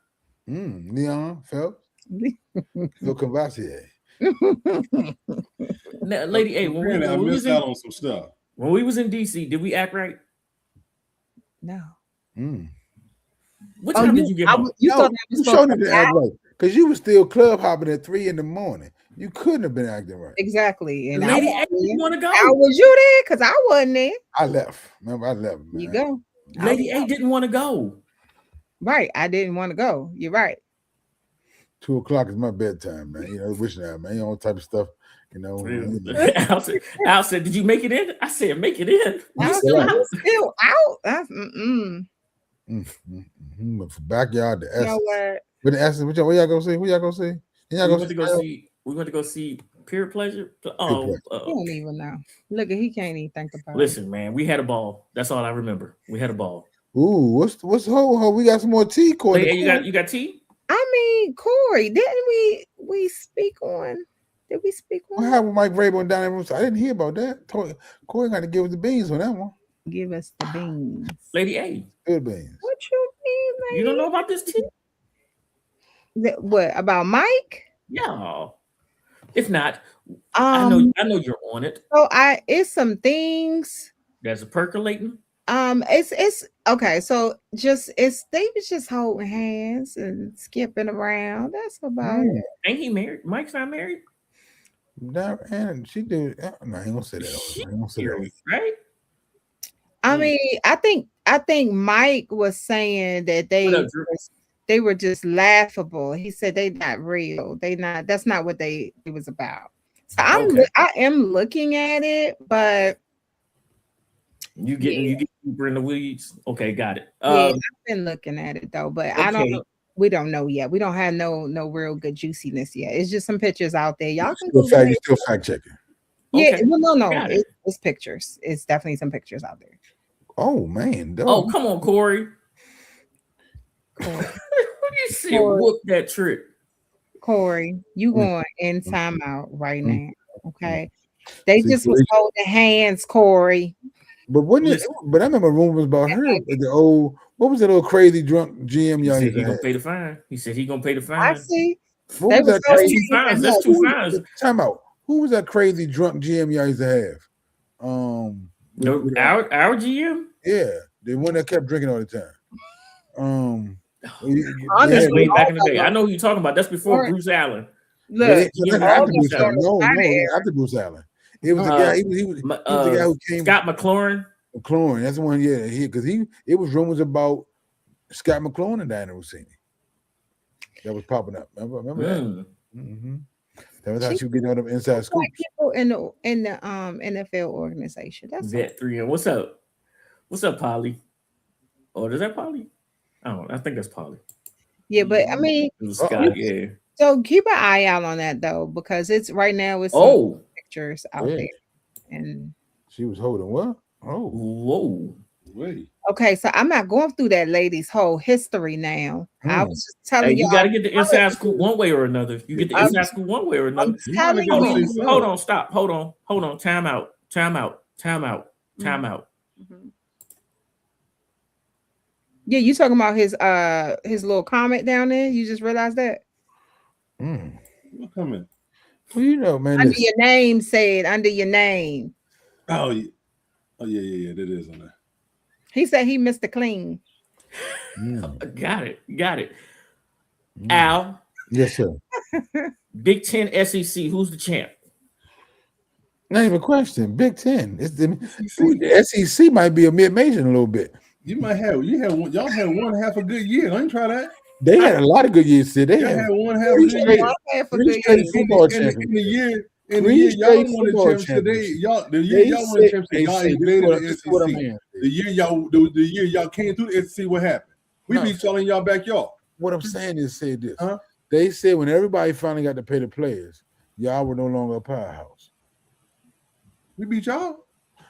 Leon Phelps. Phil Cavassier. Now, Lady A, I missed out on some stuff. When we was in DC, did we act right? No. What time did you get home? You showed him to act right because you was still club hopping at 3 a.m. You couldn't have been acting right. Exactly. And Lady A didn't want to go. How was you there? Because I wasn't there. I left. Remember, I left. Man. You go. Lady A didn't want to go. Right. I didn't want to go. You're right. 2 o'clock is my bedtime, man. Wishing out, man. All type of stuff. Al said, "Did you make it in?" I said, "Make it in." I'm still out. That's backyard to you know what? But what y'all gonna say? What y'all gonna say? We went to go see Pure Pleasure. He don't even know. Look, he can't even think about it. Listen, man, we had a ball. That's all I remember. We had a ball. Ooh, what's ho? We got some more tea, Corey. Hey, you got tea? I mean, Corey, didn't we speak on? Did we speak on? What happened with Mike Vrabel down there? I didn't hear about that. Corey got to give us the beans on that one. Give us the beans, Lady A. Good beans. What you mean, lady? You don't know about this tea? What about Mike? Yeah. If not, I know you're on it. So it's some things that's percolating. It's okay. So they was just holding hands and skipping around. That's about it. Ain't he married? Mike's not married. No, and she did. No, he don't say that. Right? I mean, I think Mike was saying that they were just laughable. He said they not real. That's not what it was about. So I am looking at it, but you get deeper in the weeds. Okay, got it. I've been looking at it though, but we don't know yet. We don't have no real good juiciness yet. It's just some pictures out there. Y'all can you still fact checking. Yeah, okay. no. It's pictures. It's definitely some pictures out there. Oh man. Oh, come on, Corey. You see whoop that trick. Corey, you going in timeout right now. Okay. They just was holding hands, Corey. But but I remember rumors about her. What was that old crazy drunk GM y'all? He gonna pay the fine. He said he gonna pay the fine. I see. That's 2 fines. That's 2 fines. Time out. Who was that crazy drunk GM y'all used to have? Our GM? Yeah, the one that kept drinking all the time. That's way back in the day. I know who you're talking about. That's before Bruce Allen. Look, after Bruce Allen. It was the guy. He was the guy who came. Scott McLaurin. McLaurin. That's the one. Yeah, because it was rumors about Scott McLaurin and Diana Rossini. That was popping up. Remember that? Mm-hmm. That was how she was getting all them inside scoops. People in the NFL organization. That's Vet 3M. What's up? What's up, Polly? Oh, is that Polly? I think that's Polly. Yeah, but I mean, Scott, yeah. So keep an eye out on that though, because it's right now with pictures out there. And she was holding what? Oh, whoa. Way. Okay, so I'm not going through that lady's whole history now. I was just telling you y'all. got to get the inside scoop one way or another. You get the I'm- inside scoop one way or another. I'm telling gotta you. say something. Hold on, stop. Hold on. Time out. Mhm. Yeah, you talking about his little comment down there? You just realized that? What comment? Well, you know, man. Under Listen. your name, said under your name. Oh yeah. Oh yeah. That is on there. He said he missed the clean. Got it. Al, Yes, sir. Big Ten SEC. Who's the champ? Not even a question. Big Ten. It's the SEC might be a mid-major in a little bit. Y'all had one half a good year. Don't you try that. They had a lot of good years. They Y'all had had one half a good year. three straight football In championships. the year y'all straight won the football championship. The year y'all won the championship, y'all invaded the SEC. The year y'all came through the SEC, what happened? We beat y'all in y'all backyard. What I'm saying is, say this. Huh? They said when everybody finally got to pay the players, y'all were no longer a powerhouse. We beat y'all.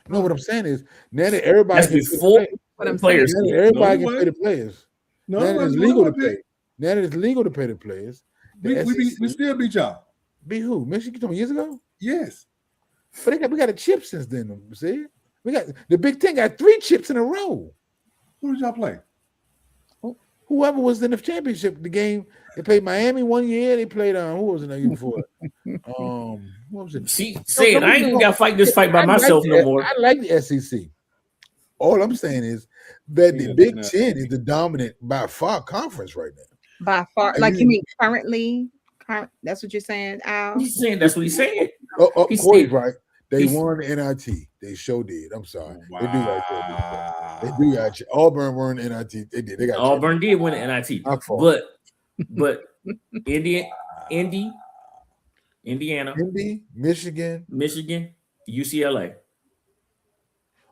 No, what I'm saying is now that everybody That's can before What I'm players. now that everybody No, can pay the players. No, now that it's it legal to wasn't. pay. Now that it's legal to pay the players. The We still beat y'all. Beat who? Michigan 20 years ago? Yes. But we got a chip since then. See, we got the Big Ten got 3 chips in a row. Who did y'all play? Whoever was in the championship, the game they played Miami one year. They played who was in the year before? What was it? See, said I ain't even got to fight this fight by myself no more. I like the SEC. All I'm saying is that the Big Ten is the dominant by far conference right now. By far, like you mean currently? That's what you're saying, Al? He's saying that's what he said. Corey's said- right. They won the NIT. They sure did. I'm sorry. Wow. They do like that. They do got you. Auburn won the NIT. They did. They got Auburn did win the NIT, My fault. but Indiana, Indy, Michigan. UCLA.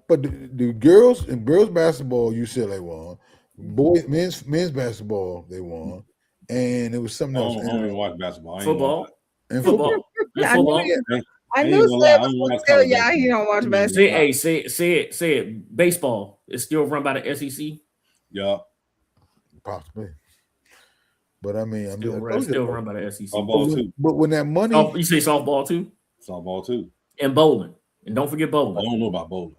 But the girls in girls basketball, UCLA won. Boys, men's basketball, they won, and it was something else. I don't even watch basketball. Football. And Football. I Football. knew Sled was going to tell y'all he don't watch basketball. Say it. Baseball is still run by the SEC. Yeah. Possibly. But I mean, Still run by the SEC. Softball too. But when that money, You say softball too, Softball too. and bowling, and don't forget I bowling. don't know about bowling.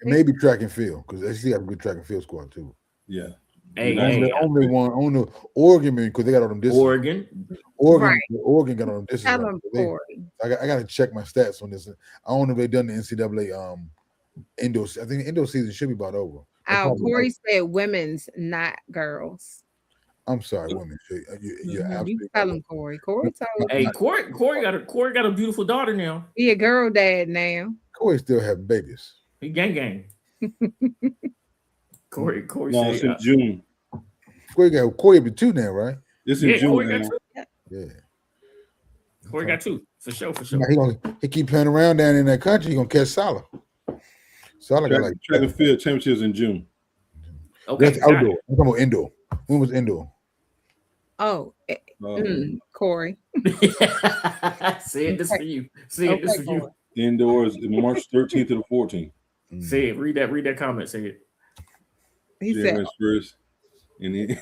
maybe track and field because they still have a good track and field squad too. Yeah. Only Oregon because they got all them distances. Oregon got all them distances. Tell him, Corey. I got to check my stats on this. I don't know if they've done the NCAA indoor. I think the indoor season should be about over. Al, Corey said women's, not girls. I'm sorry, women. You're absolutely You tell him, Corey. Corey told Hey, Corey got a beautiful daughter now. he a girl dad now. Corey still have babies. He gang. Corey No, it's in June. Corey be 2 now, right? It's in June. Corey Man. got 2. Yeah. Corey got 2 for sure. He keep playing around down in that country. He gonna catch Salah. Salah got like track and field championships in June. Okay, that's outdoor. I'm talking about indoor. When was indoor? Oh, Corey. Say it. This for you. This for you. Indoors March 13th to the 14th. Say it. Read that comment. Say it. He said, first in the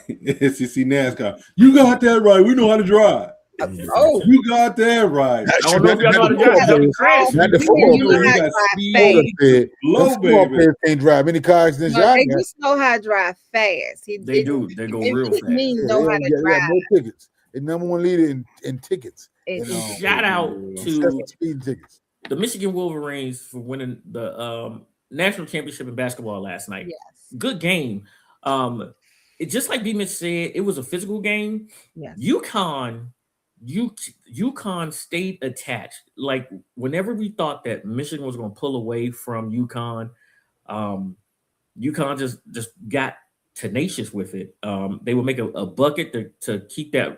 SEC NASCAR. You got that right. We know how to drive. "Oh, You got that right. I don't know if y'all know how to drive. Y'all can crash. Not the you football know players. how to got drive speed. fast." Low, Football baby. players can't drive any cars than No, y'all they got. just know how to drive fast. They do. They go real fast. Mean know how to They got drive. no tickets. The number 1 leader in tickets. Shout out to speed tickets. the Michigan Wolverines for winning the national championship in basketball last night. Yes. Good game. It just like D Mitch said, it was a physical game. Yes. UConn stayed attached. Like whenever we thought that Michigan was going to pull away from UConn, UConn just got tenacious with it. They would make a bucket to keep them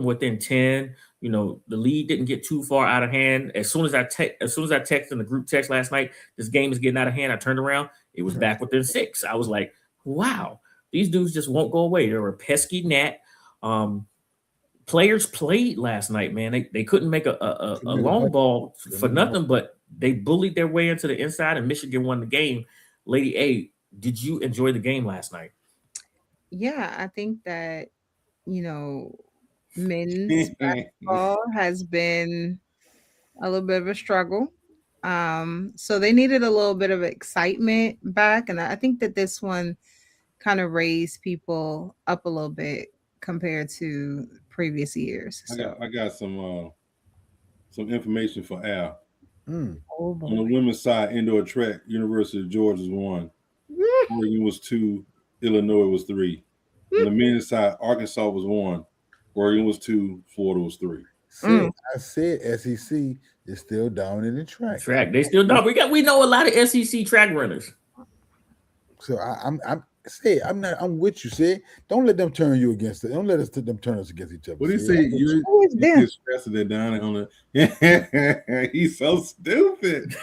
within 10. You know, the lead didn't get too far out of hand. As soon as I texted in the group text last night, this game is getting out of hand. I turned around, it was back within 6. I was like, wow, these dudes just won't go away. They were a pesky gnat. Players played last night, man. They couldn't make a long ball for nothing, but they bullied their way into the inside, and Michigan won the game. Lady A, did you enjoy the game last night? Yeah, I think that, men's basketball has been a little bit of a struggle. So they needed a little bit of excitement back, and I think that this one kind of raised people up a little bit compared to previous years. I got some information for Al. Oh, On the women's side, indoor track, University of Georgia was 1. Oregon was 2. Illinois was 3. On the men's side, Arkansas was 1. Oregon was 2. Florida was 3. I said SEC is still dominant in track. They still dominant. We know a lot of SEC track runners. So I'm with you. See, don't let them turn you against it. Don't let them turn us against each other. What do you say? You get faster than down on the. He's so stupid.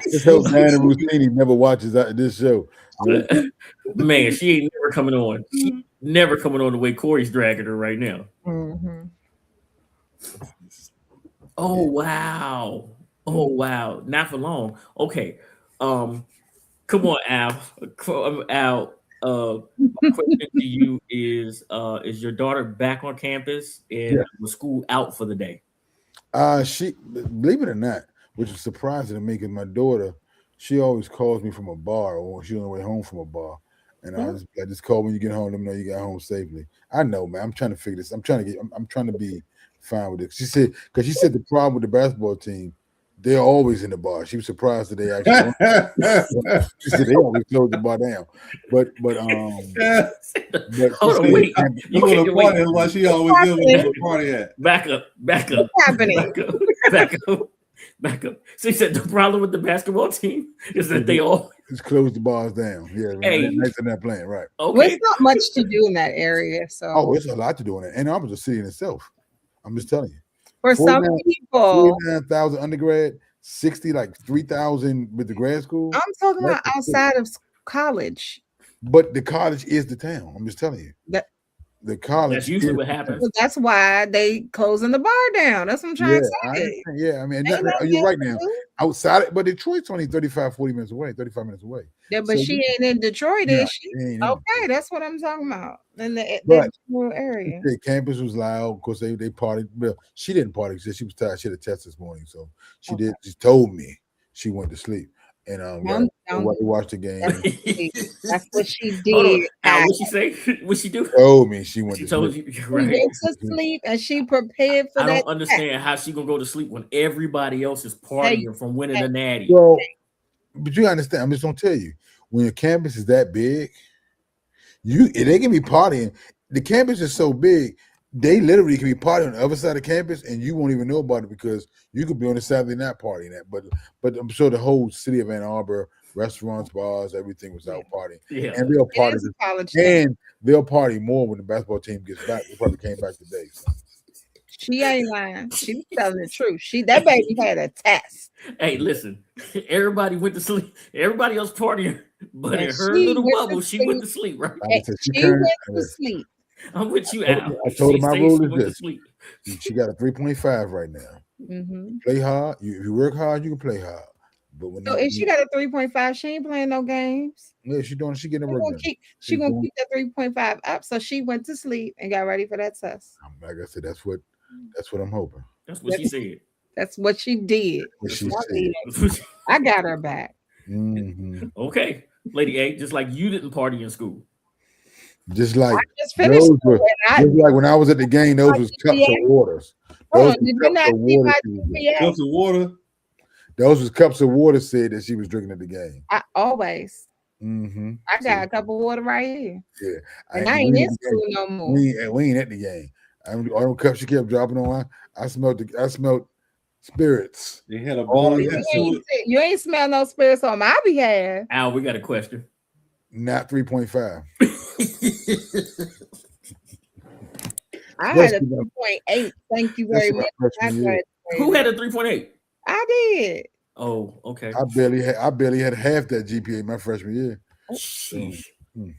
It's hope Diana Rossini never watches this show. Man, she ain't never coming on. She never coming on the way Corey's dragging her right now. Mm-hmm. Oh wow. Oh wow. Not for long. Okay. Come on, Al. Al, my question to you is your daughter back on campus and was school out for the day? She, believe it or not, which is surprising to me, because my daughter, she always calls me from a bar, or she's on the way home from a bar, and I just call when you get home. Let me know you got home safely. I know, man. I'm trying to figure this. I'm trying to be fine with it. She said the problem with the basketball team, they're always in the bar. She was surprised that they actually. She said they always close the bar down. But hold on, wait. You go to party like she always does when you party at. Back up. What's happening? Back up. So you said the problem with the basketball team is that they all just close the bars down. Yeah, nice in that playing, right? Okay. Well, it's not much to do in that area. So it's a lot to do in it. And I was a city in itself. I'm just telling you. For some people, 49,000 undergrad, 60, like 3,000 with the grad school. I'm talking about outside of college. But the college is the town. I'm just telling you. The college. That's usually what happens. That's why they closing the bar down. That's what I'm trying to say. I mean, you're right now. Outside, but Detroit's only 35 minutes away. Yeah, but she ain't in Detroit, is she? Okay, that's what I'm talking about. In the rural area. The campus was loud. Of course, they partied. Well, she didn't party because she was tired. She had a test this morning, so she did. She told me she went to sleep. And while we watched the game, that's what she did. What'd she say? What'd she do? Told me she went. She to told sleep. you, right? She went to sleep and she prepared for that. I don't understand how she gonna go to sleep when everybody else is partying from winning the natty. Well, but you understand. I'm just gonna tell you, when your campus is that big, they can be partying. The campus is so big. They literally can be partying on the other side of campus, and you won't even know about it because you could be on a Saturday night partying that. But I'm sure the whole city of Ann Arbor, restaurants, bars, everything was out partying. Yeah. And they'll party more when the basketball team gets back. They probably came back today. So. She ain't lying. She was telling the truth. That baby had a test. Hey, listen, everybody went to sleep. Everybody else partying, but in her little bubble, she went to sleep, right? She went to sleep. I'm with you, Al. I told her my rule is this. She got a 3.5 right now. Mm-hmm. Play hard. If you work hard, you can play hard. But if she got a 3.5, she ain't playing no games. Yeah, she getting her work done. She gonna keep that 3.5 up. So she went to sleep and got ready for that test. Like I said, that's what I'm hoping. That's what she said. That's what she did. I got her back. Mm-hmm. Okay, Lady A, just like you didn't party in school. Just like I just finished like when I was at the game, those was cups of waters. Cups of water. Those was cups of water said that she was drinking at the game. I always. Mm-hmm. I got a cup of water right here. Yeah. And I ain't in school no more. We ain't at the game. All them cups she kept dropping on. I smelled spirits. They had a ball. You ain't smell no spirits on my behalf. Al, we got a question. Not 3.5. I had a 3.8. Thank you very much. Who had a 3.8? I did. Oh, okay. I barely had half that GPA my freshman year. Sheesh. Can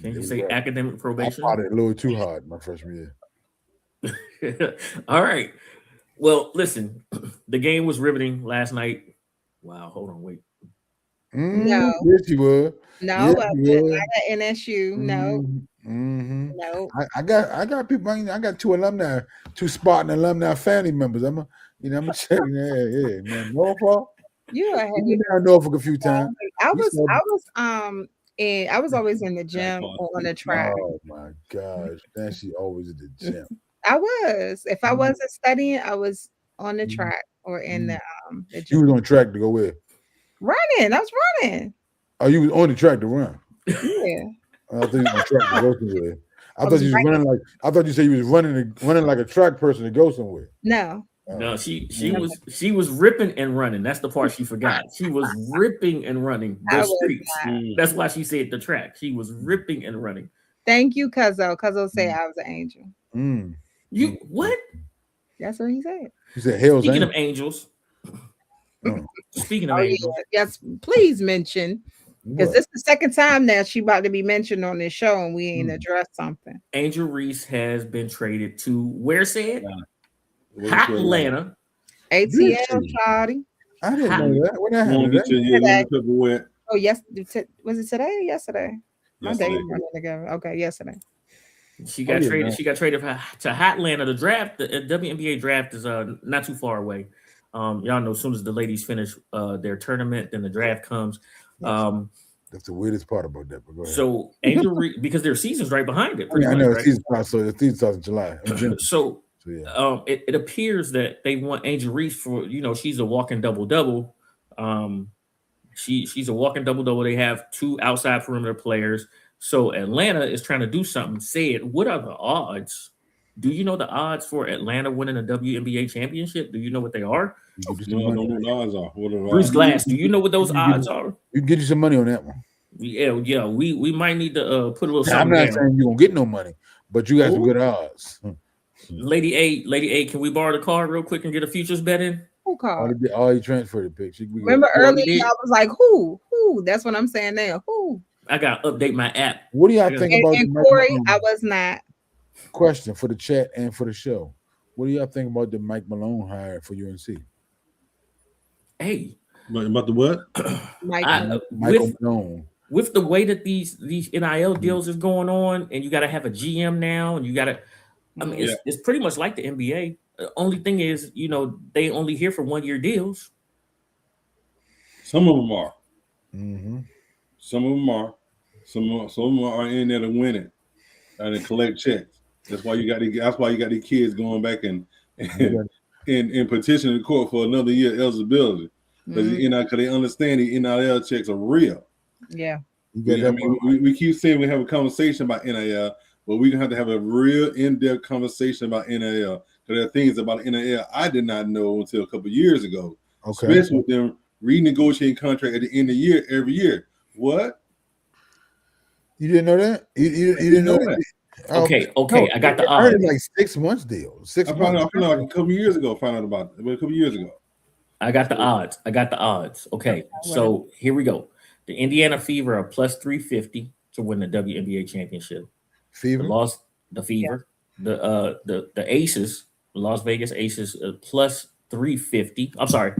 you say academic probation? I fought it a little too hard my freshman year. All right. Well, listen, the game was riveting last night. Wow, hold on, wait. No. Yes, you would. No, Yes, not you would. at NSU. No, Mm-hmm. no. I got people. I got two Spartan alumni family members. I'm gonna check. Yeah, man. Norfolk. You are You've heavy. been down Norfolk a few times. I was always in the gym or on the track. Oh my gosh, then she always at the gym. I was. If I Mhm. wasn't studying, I was on the Mhm. track or in the You gym. was on track to go where? Running. I was running. Oh, you was on the track to run. Yeah. I thought you was on track to go somewhere. I I thought was you was right. running like. I thought you said you was running like a track person to go somewhere. No. No, she was ripping and running. That's the part she forgot. She was ripping and running I the was streets. not. That's why she said the track. She was ripping and running. Thank you, Cuzzo. Cuzzo say I was an angel. Mm. You what? That's what he said. You said Hell's Speaking Angel. of angels. Oh. Speaking of Oh, angels. yeah. Yes, please mention. Because What? this is the second time now she about to be mentioned on this show and we ain't Hmm. addressed something. Angel Reese has been traded to where said? Where's Hot it? Atlanta. ATL, Shawty. I didn't know that. What You happened want to to get that? your little pepper wet? Oh, yes. Was it today or yesterday? My day Yesterday. running together. Okay, yesterday. She got yeah, traded. man. She got traded to Hot Atlanta. The draft, the WNBA draft is not too far away. Y'all know as soon as the ladies finish their tournament, then the draft comes. That's the weirdest part about that. But go ahead. So Angel Reese, because their season's right behind it. I mean, I Pretty know much, the season starts. So the season starts in July. In June. So So yeah. it appears that they want Angel Reese for, she's a walking double-double. She's a walking double-double. They have two outside perimeter players. So Atlanta is trying to do something. Said, what are the odds? Do you know the odds for Atlanta winning a WNBA championship? Do you know what they are? You get you No, some I don't money. know the odds are. What are the Bruce odds? Glass, do you know what those You can odds get- are? We can get you some money on that one. Yeah. We might need to put a little Now, I'm something not down. saying you're gonna get no money, but you got some good odds. Lady A, can we borrow the card real quick and get a futures bet in? Who called? All you transferred the picks. Remember Yeah, we earlier did. I was like, who? That's what I'm saying now. Who? I gotta update my app. What do y'all Yeah. think And, about and the Corey, Mike I Malone? was not. Question for the chat and for the show? What do y'all think about the Mike Malone hire for UNC? Hey, About the what? Michael. Michael Malone. with the way that these NIL deals is going on, and you got to have a GM now, and you got to. I mean, it's pretty much like the NBA. The only thing is, they only here for 1 year deals. Some of them are. Mm-hmm. Some of them are. Some of them are in there to win it and to collect checks. That's why you got these kids going back and petitioning the court for another year eligibility because they understand the NIL checks are real. Yeah. We keep saying we have a conversation about NIL, but we're gonna have to have a real in-depth conversation about NIL. Because there are things about NIL I did not know until a couple of years ago. Okay. Especially with them renegotiating contract at the end of the year every year. What? You didn't know that? You didn't know that? Okay. No, I got the I heard odds. it like 6 months deal. I found out like a couple of years ago. Found out about it. A couple of years ago. I got the odds. Okay, so here we go. The Indiana Fever are plus 350 to win the WNBA championship. Fever. The Fever. Yeah. The Aces, the Las Vegas Aces, plus 350. I'm sorry.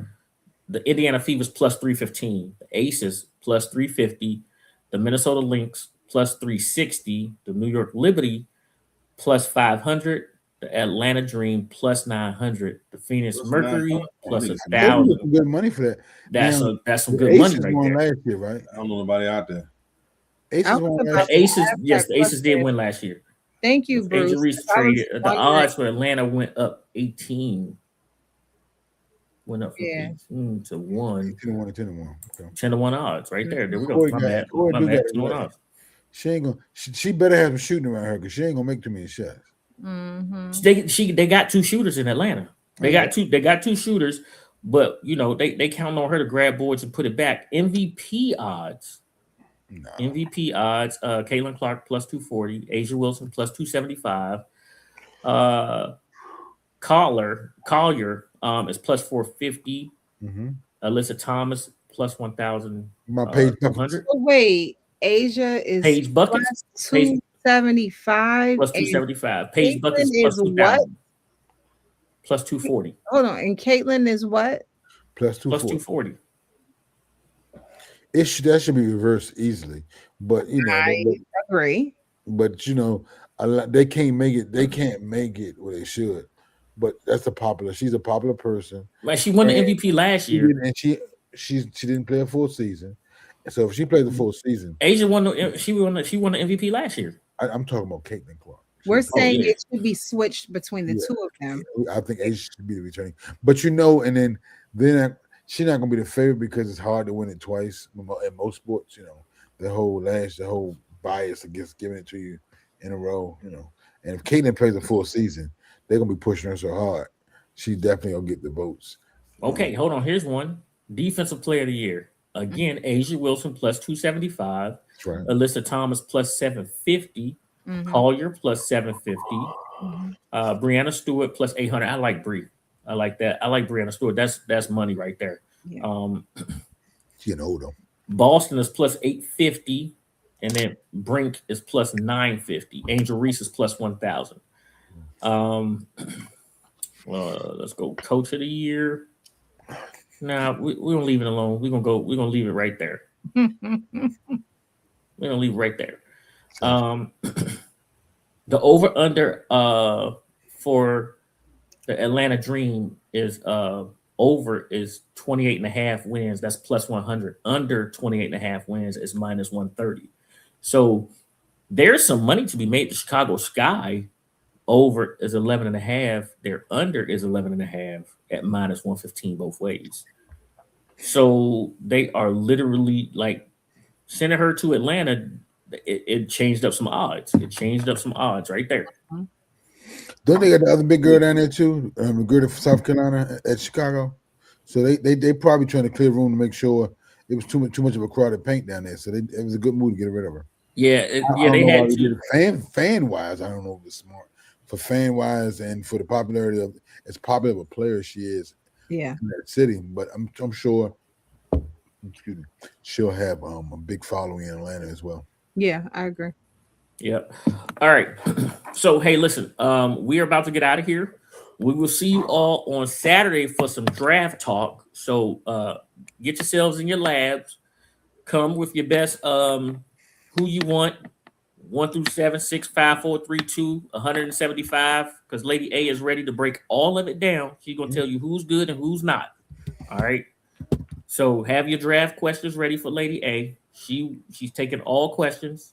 The Indiana Fever's plus 315. The Aces plus 350. The Minnesota Lynx plus 360. The New York Liberty plus 500. The Atlanta Dream plus 900. The Phoenix Mercury plus 1,000. Good money for that. That's some good money right there. Last year, right? I don't know nobody out there. The Aces did win last year. Thank you, Bruce. Angel Reese traded. The odds for Atlanta went up 18. Went up from 18 to 1. 10 to 1 to 10 to 1. Okay. 10 to 1 odds right there. There we go. My bad. 10 to 1 odds. She ain't gonna. She better have some shooting around her because she ain't gonna make too many shots. Mm-hmm. They got two shooters in Atlanta. They got two shooters, but they count on her to grab boards and put it back. MVP odds. No. MVP odds. Caitlin Clark plus 240. Asia Wilson plus 275. Collier is plus 450. Mm-hmm. Alyssa Thomas plus 1,000. My Paige Buckets. Wait, Asia is Paige Buckets. 275. Plus And 275. Paige Buckets Caitlin plus is 2,000. Plus 240. Hold on. And Caitlin is what? Plus Plus 240. 240. That should be reversed easily, but I agree. But a lot, they can't make it. They can't make it where they should. But that's she's a popular person. Like she won the MVP last year, and she didn't play a full season. So if she plays the full season, Asia she won the MVP last year. I'm talking about Caitlin Clark. We're saying it should be switched between the two of them. I think Asia should be the returning. But and then she's not gonna be the favorite because it's hard to win it twice in most sports. The whole bias against giving it to you in a row. And if Caitlin plays a full season, they're gonna be pushing her so hard. She definitely gonna get the votes. Okay, hold on. Here's one. Defensive Player of the Year. Again, Asia Wilson plus 275. That's right. Alyssa Thomas plus 750. Collier plus 750. Brianna Stewart plus 800. I like Bree. I like that. I like Brianna Stewart. That's money right there. Yeah. She an older. Boston is plus 850. And then Brink is plus 950. Angel Reese is plus 1,000. Let's go Coach of the Year. Nah, we're gonna leave it alone. We're gonna leave it right there. We're gonna leave it right there. The over under for the Atlanta Dream is over is 28.5 wins. That's plus 100. Under 28.5 wins is minus 130. So there's some money to be made. The Chicago Sky over is 11.5. Their under is 11.5 at minus 115 both ways. So they are literally like sending her to Atlanta. It changed up some odds. It changed up some odds right there. Don't they got the other big girl down there too? The girl from South Carolina at Chicago. So they probably trying to clear room to make sure it was too much of a crowded paint down there. So it was a good move to get rid of her. Yeah, they had to. Fan wise, I don't know if it's smart for fan wise and for the popularity of as popular of a player she is. Yeah, in that city, but I'm sure. Excuse me, she'll have a big following in Atlanta as well. Yeah, I agree. Yep. All right. So hey, listen, we are about to get out of here. We will see you all on Saturday for some draft talk. So get yourselves in your labs. Come with your best who you want. 1 through 7, 6, 5, 4, 3, 2, 175. Because Lady A is ready to break all of it down. She's gonna tell you who's good and who's not. All right. So have your draft questions ready for Lady A. She's taking all questions.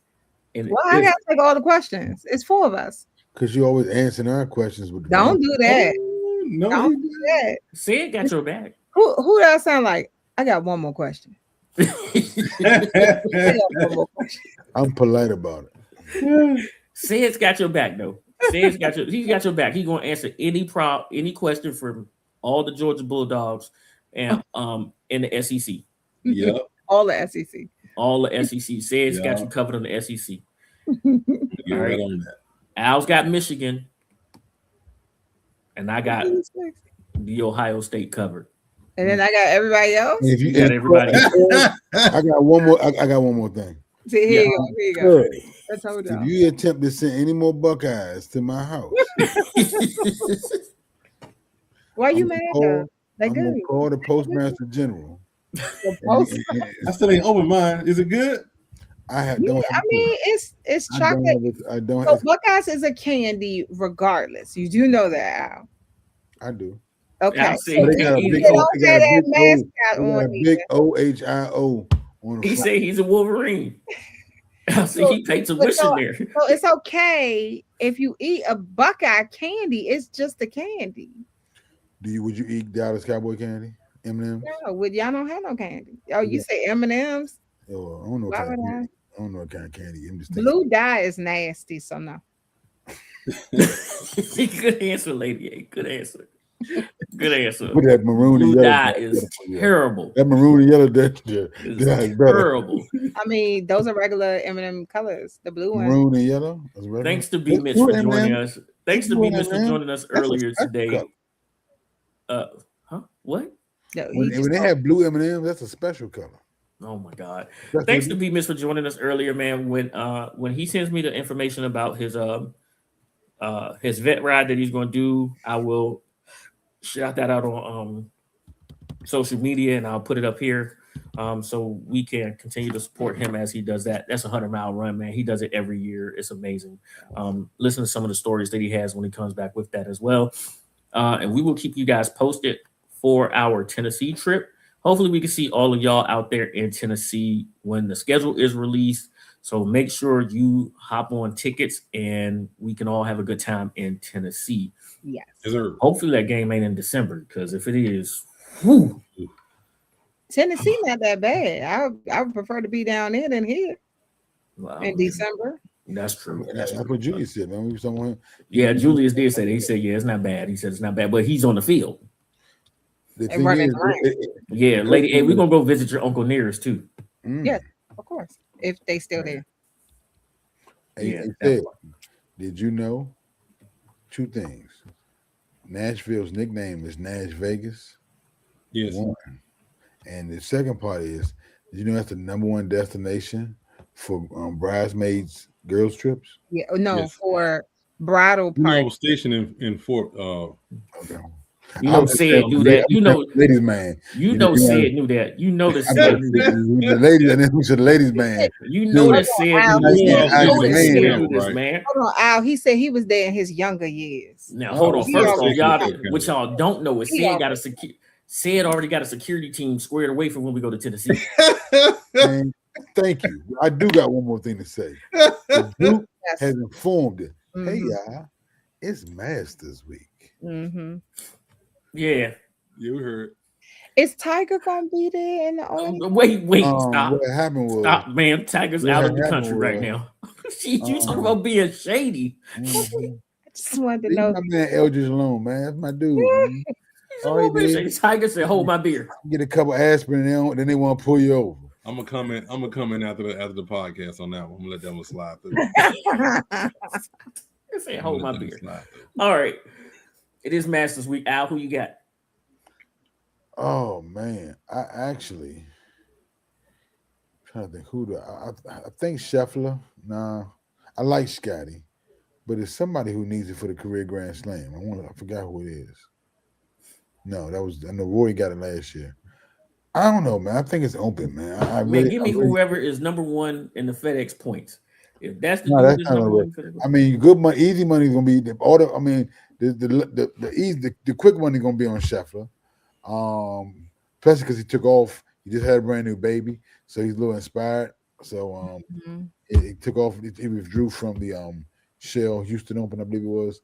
And I gotta take all the questions. It's 4 of us. Because you always answering our questions with. Don't do that. No, Don't do that. Sid got your back. Who does sound like? I got one more question. I'm polite about it. Sid's got your back though. He's got your back. He's gonna answer any question from all the Georgia Bulldogs and in the SEC. Yeah. All the SEC. All the SEC. Sid's got you covered on the SEC. You're right on that. Al's got Michigan. And I got the Ohio State covered. And then I got everybody else. If you got everybody. I got one more. I got one more thing. See, here you go. I told If y'all. you attempt to send any more Buckeyes to my house, Why you mad though? They I'm good. gonna call the Postmaster General. I still ain't open mine. Is it good? I mean, it's chocolate. I don't. So Buckeyes is a candy, regardless. You do know that, Al. I do. Okay. So They got a big OHIO on the He front. said he's a Wolverine. He paid tuition there. So it's okay if you eat a Buckeye candy. It's just a candy. Would you eat Dallas Cowboy candy? M&M's? No, y'all don't have no candy. Oh, you say M&M's? Oh, I don't know what Why kind of would candy. I don't know what kind of candy. I'm just Blue dye is nasty, so no. Good answer, Lady A. Good answer. Good answer. Put that maroon and Blue yellow. dye is terrible. That maroon and yellow It's is better. terrible. I mean, those are regular M&M colors. The blue one. Maroon and yellow. That's regular. Thanks to B Mitch for joining us. Thanks to B Mitch for joining us earlier today. What? No, When they have blue M&Ms, that's a special color. Oh my God! That's Thanks what to B Miss for joining us earlier, man. When he sends me the information about his vet ride that he's going to do, I will shout that out on social media, and I'll put it up here, so we can continue to support him as he does that. That's a 100-mile run, man. He does it every year. It's amazing. Listen to some of the stories that he has when he comes back with that as well, and we will keep you guys posted for our Tennessee trip. Hopefully, we can see all of y'all out there in Tennessee when the schedule is released. So make sure you hop on tickets, and we can all have a good time in Tennessee. Yes. Hopefully, that game ain't in December, because if it is, whew. Tennessee not that bad. I would prefer to be down there than here in December. That's true. That's what Julius said, man. We were somewhere. Yeah, Julius did say that. He said, yeah, it's not bad. He said it's not bad, but he's on the field. The thing is, yeah, Lady A, we're going to go visit your Uncle Nearest, too. Yes, of course, if they still there. Hey, did you know 2 things? Nashville's nickname is Nash Vegas. Yes. 1. And the second part is, did you know that's the #1 destination for bridesmaids girls trips? Yeah, no, yes. For bridal party. I was stationed in Fort. Okay. You know, Sid knew that. You know, ladies man. You know, Sid knew that. You know the Sid knew that. The ladies, and then who's the ladies man? You know that Sid knew this, man. Hold on, Al. He said he was there in his younger years. Now, hold on. First off, y'all, what y'all don't know is Sid got a Sid already got a security team squared away for when we go to Tennessee. Man, thank you. I do got one more thing to say. The group has informed it. Hey, y'all, it's Masters Week. Yeah, you heard. Is Tiger gonna be there? Wait, stop. What happened was, stop, man. Tiger's out of the country right now. You talking about being shady? I just wanted to know. My man Eldridge alone, man. That's my dude. Man. Tiger said, "Hold my beer." Get a couple aspirin, then they want to pull you over. I'm gonna come in after the podcast on that one. I'm gonna let that one slide through. They say, "Hold my beer." All right. It is Masters Week. Al, who you got? Oh man, I actually trying to think who I think Scheffler. Nah, I like Scotty, but it's somebody who needs it for the career Grand Slam. I forgot who it is. No, I know Rory got it last year. I don't know, man. I think it's open, man. Give me whoever is #1 in the FedEx points. If that's the that's number one. I mean, good money, easy money is gonna be the order. I mean. The quick one is gonna be on Scheffler, especially because he took off. He just had a brand new baby, so he's a little inspired. So he took off. He withdrew from the Shell Houston Open, I believe it was,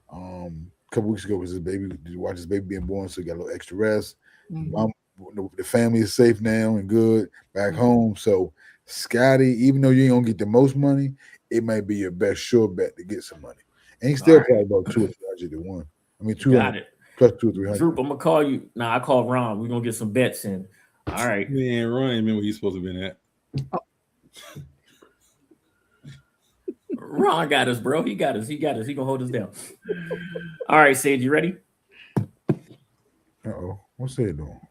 a couple weeks ago. Was his baby? Did you watch his baby being born? So he got a little extra rest. The family is safe now and good back home. So Scotty, even though you ain't gonna get the most money, it might be your best sure bet to get some money. And he's still probably about 200 or 300 to 1. I mean, 200 plus 200 or 300. Droop, I'm gonna call you. Nah, I call Ron. We're gonna get some bets in. All right. Man, Ron ain't been where he's supposed to be at. Ron got us, bro. He got us. He gonna hold us down. All right, Sid, you ready? What's Sid doing?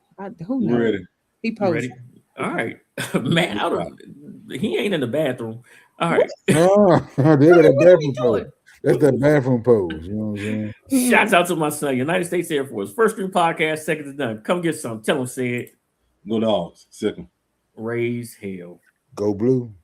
Who knows? Ready? He posted. All right, man. He ain't in the bathroom. All right. They got a bathroom pose. That's that bathroom pose. You know what I'm saying? Shouts out to my son, United States Air Force. First Stream Podcast, second to none. Come get some. Tell him, Sid. Go Dogs. Second. Raise hell. Go Blue.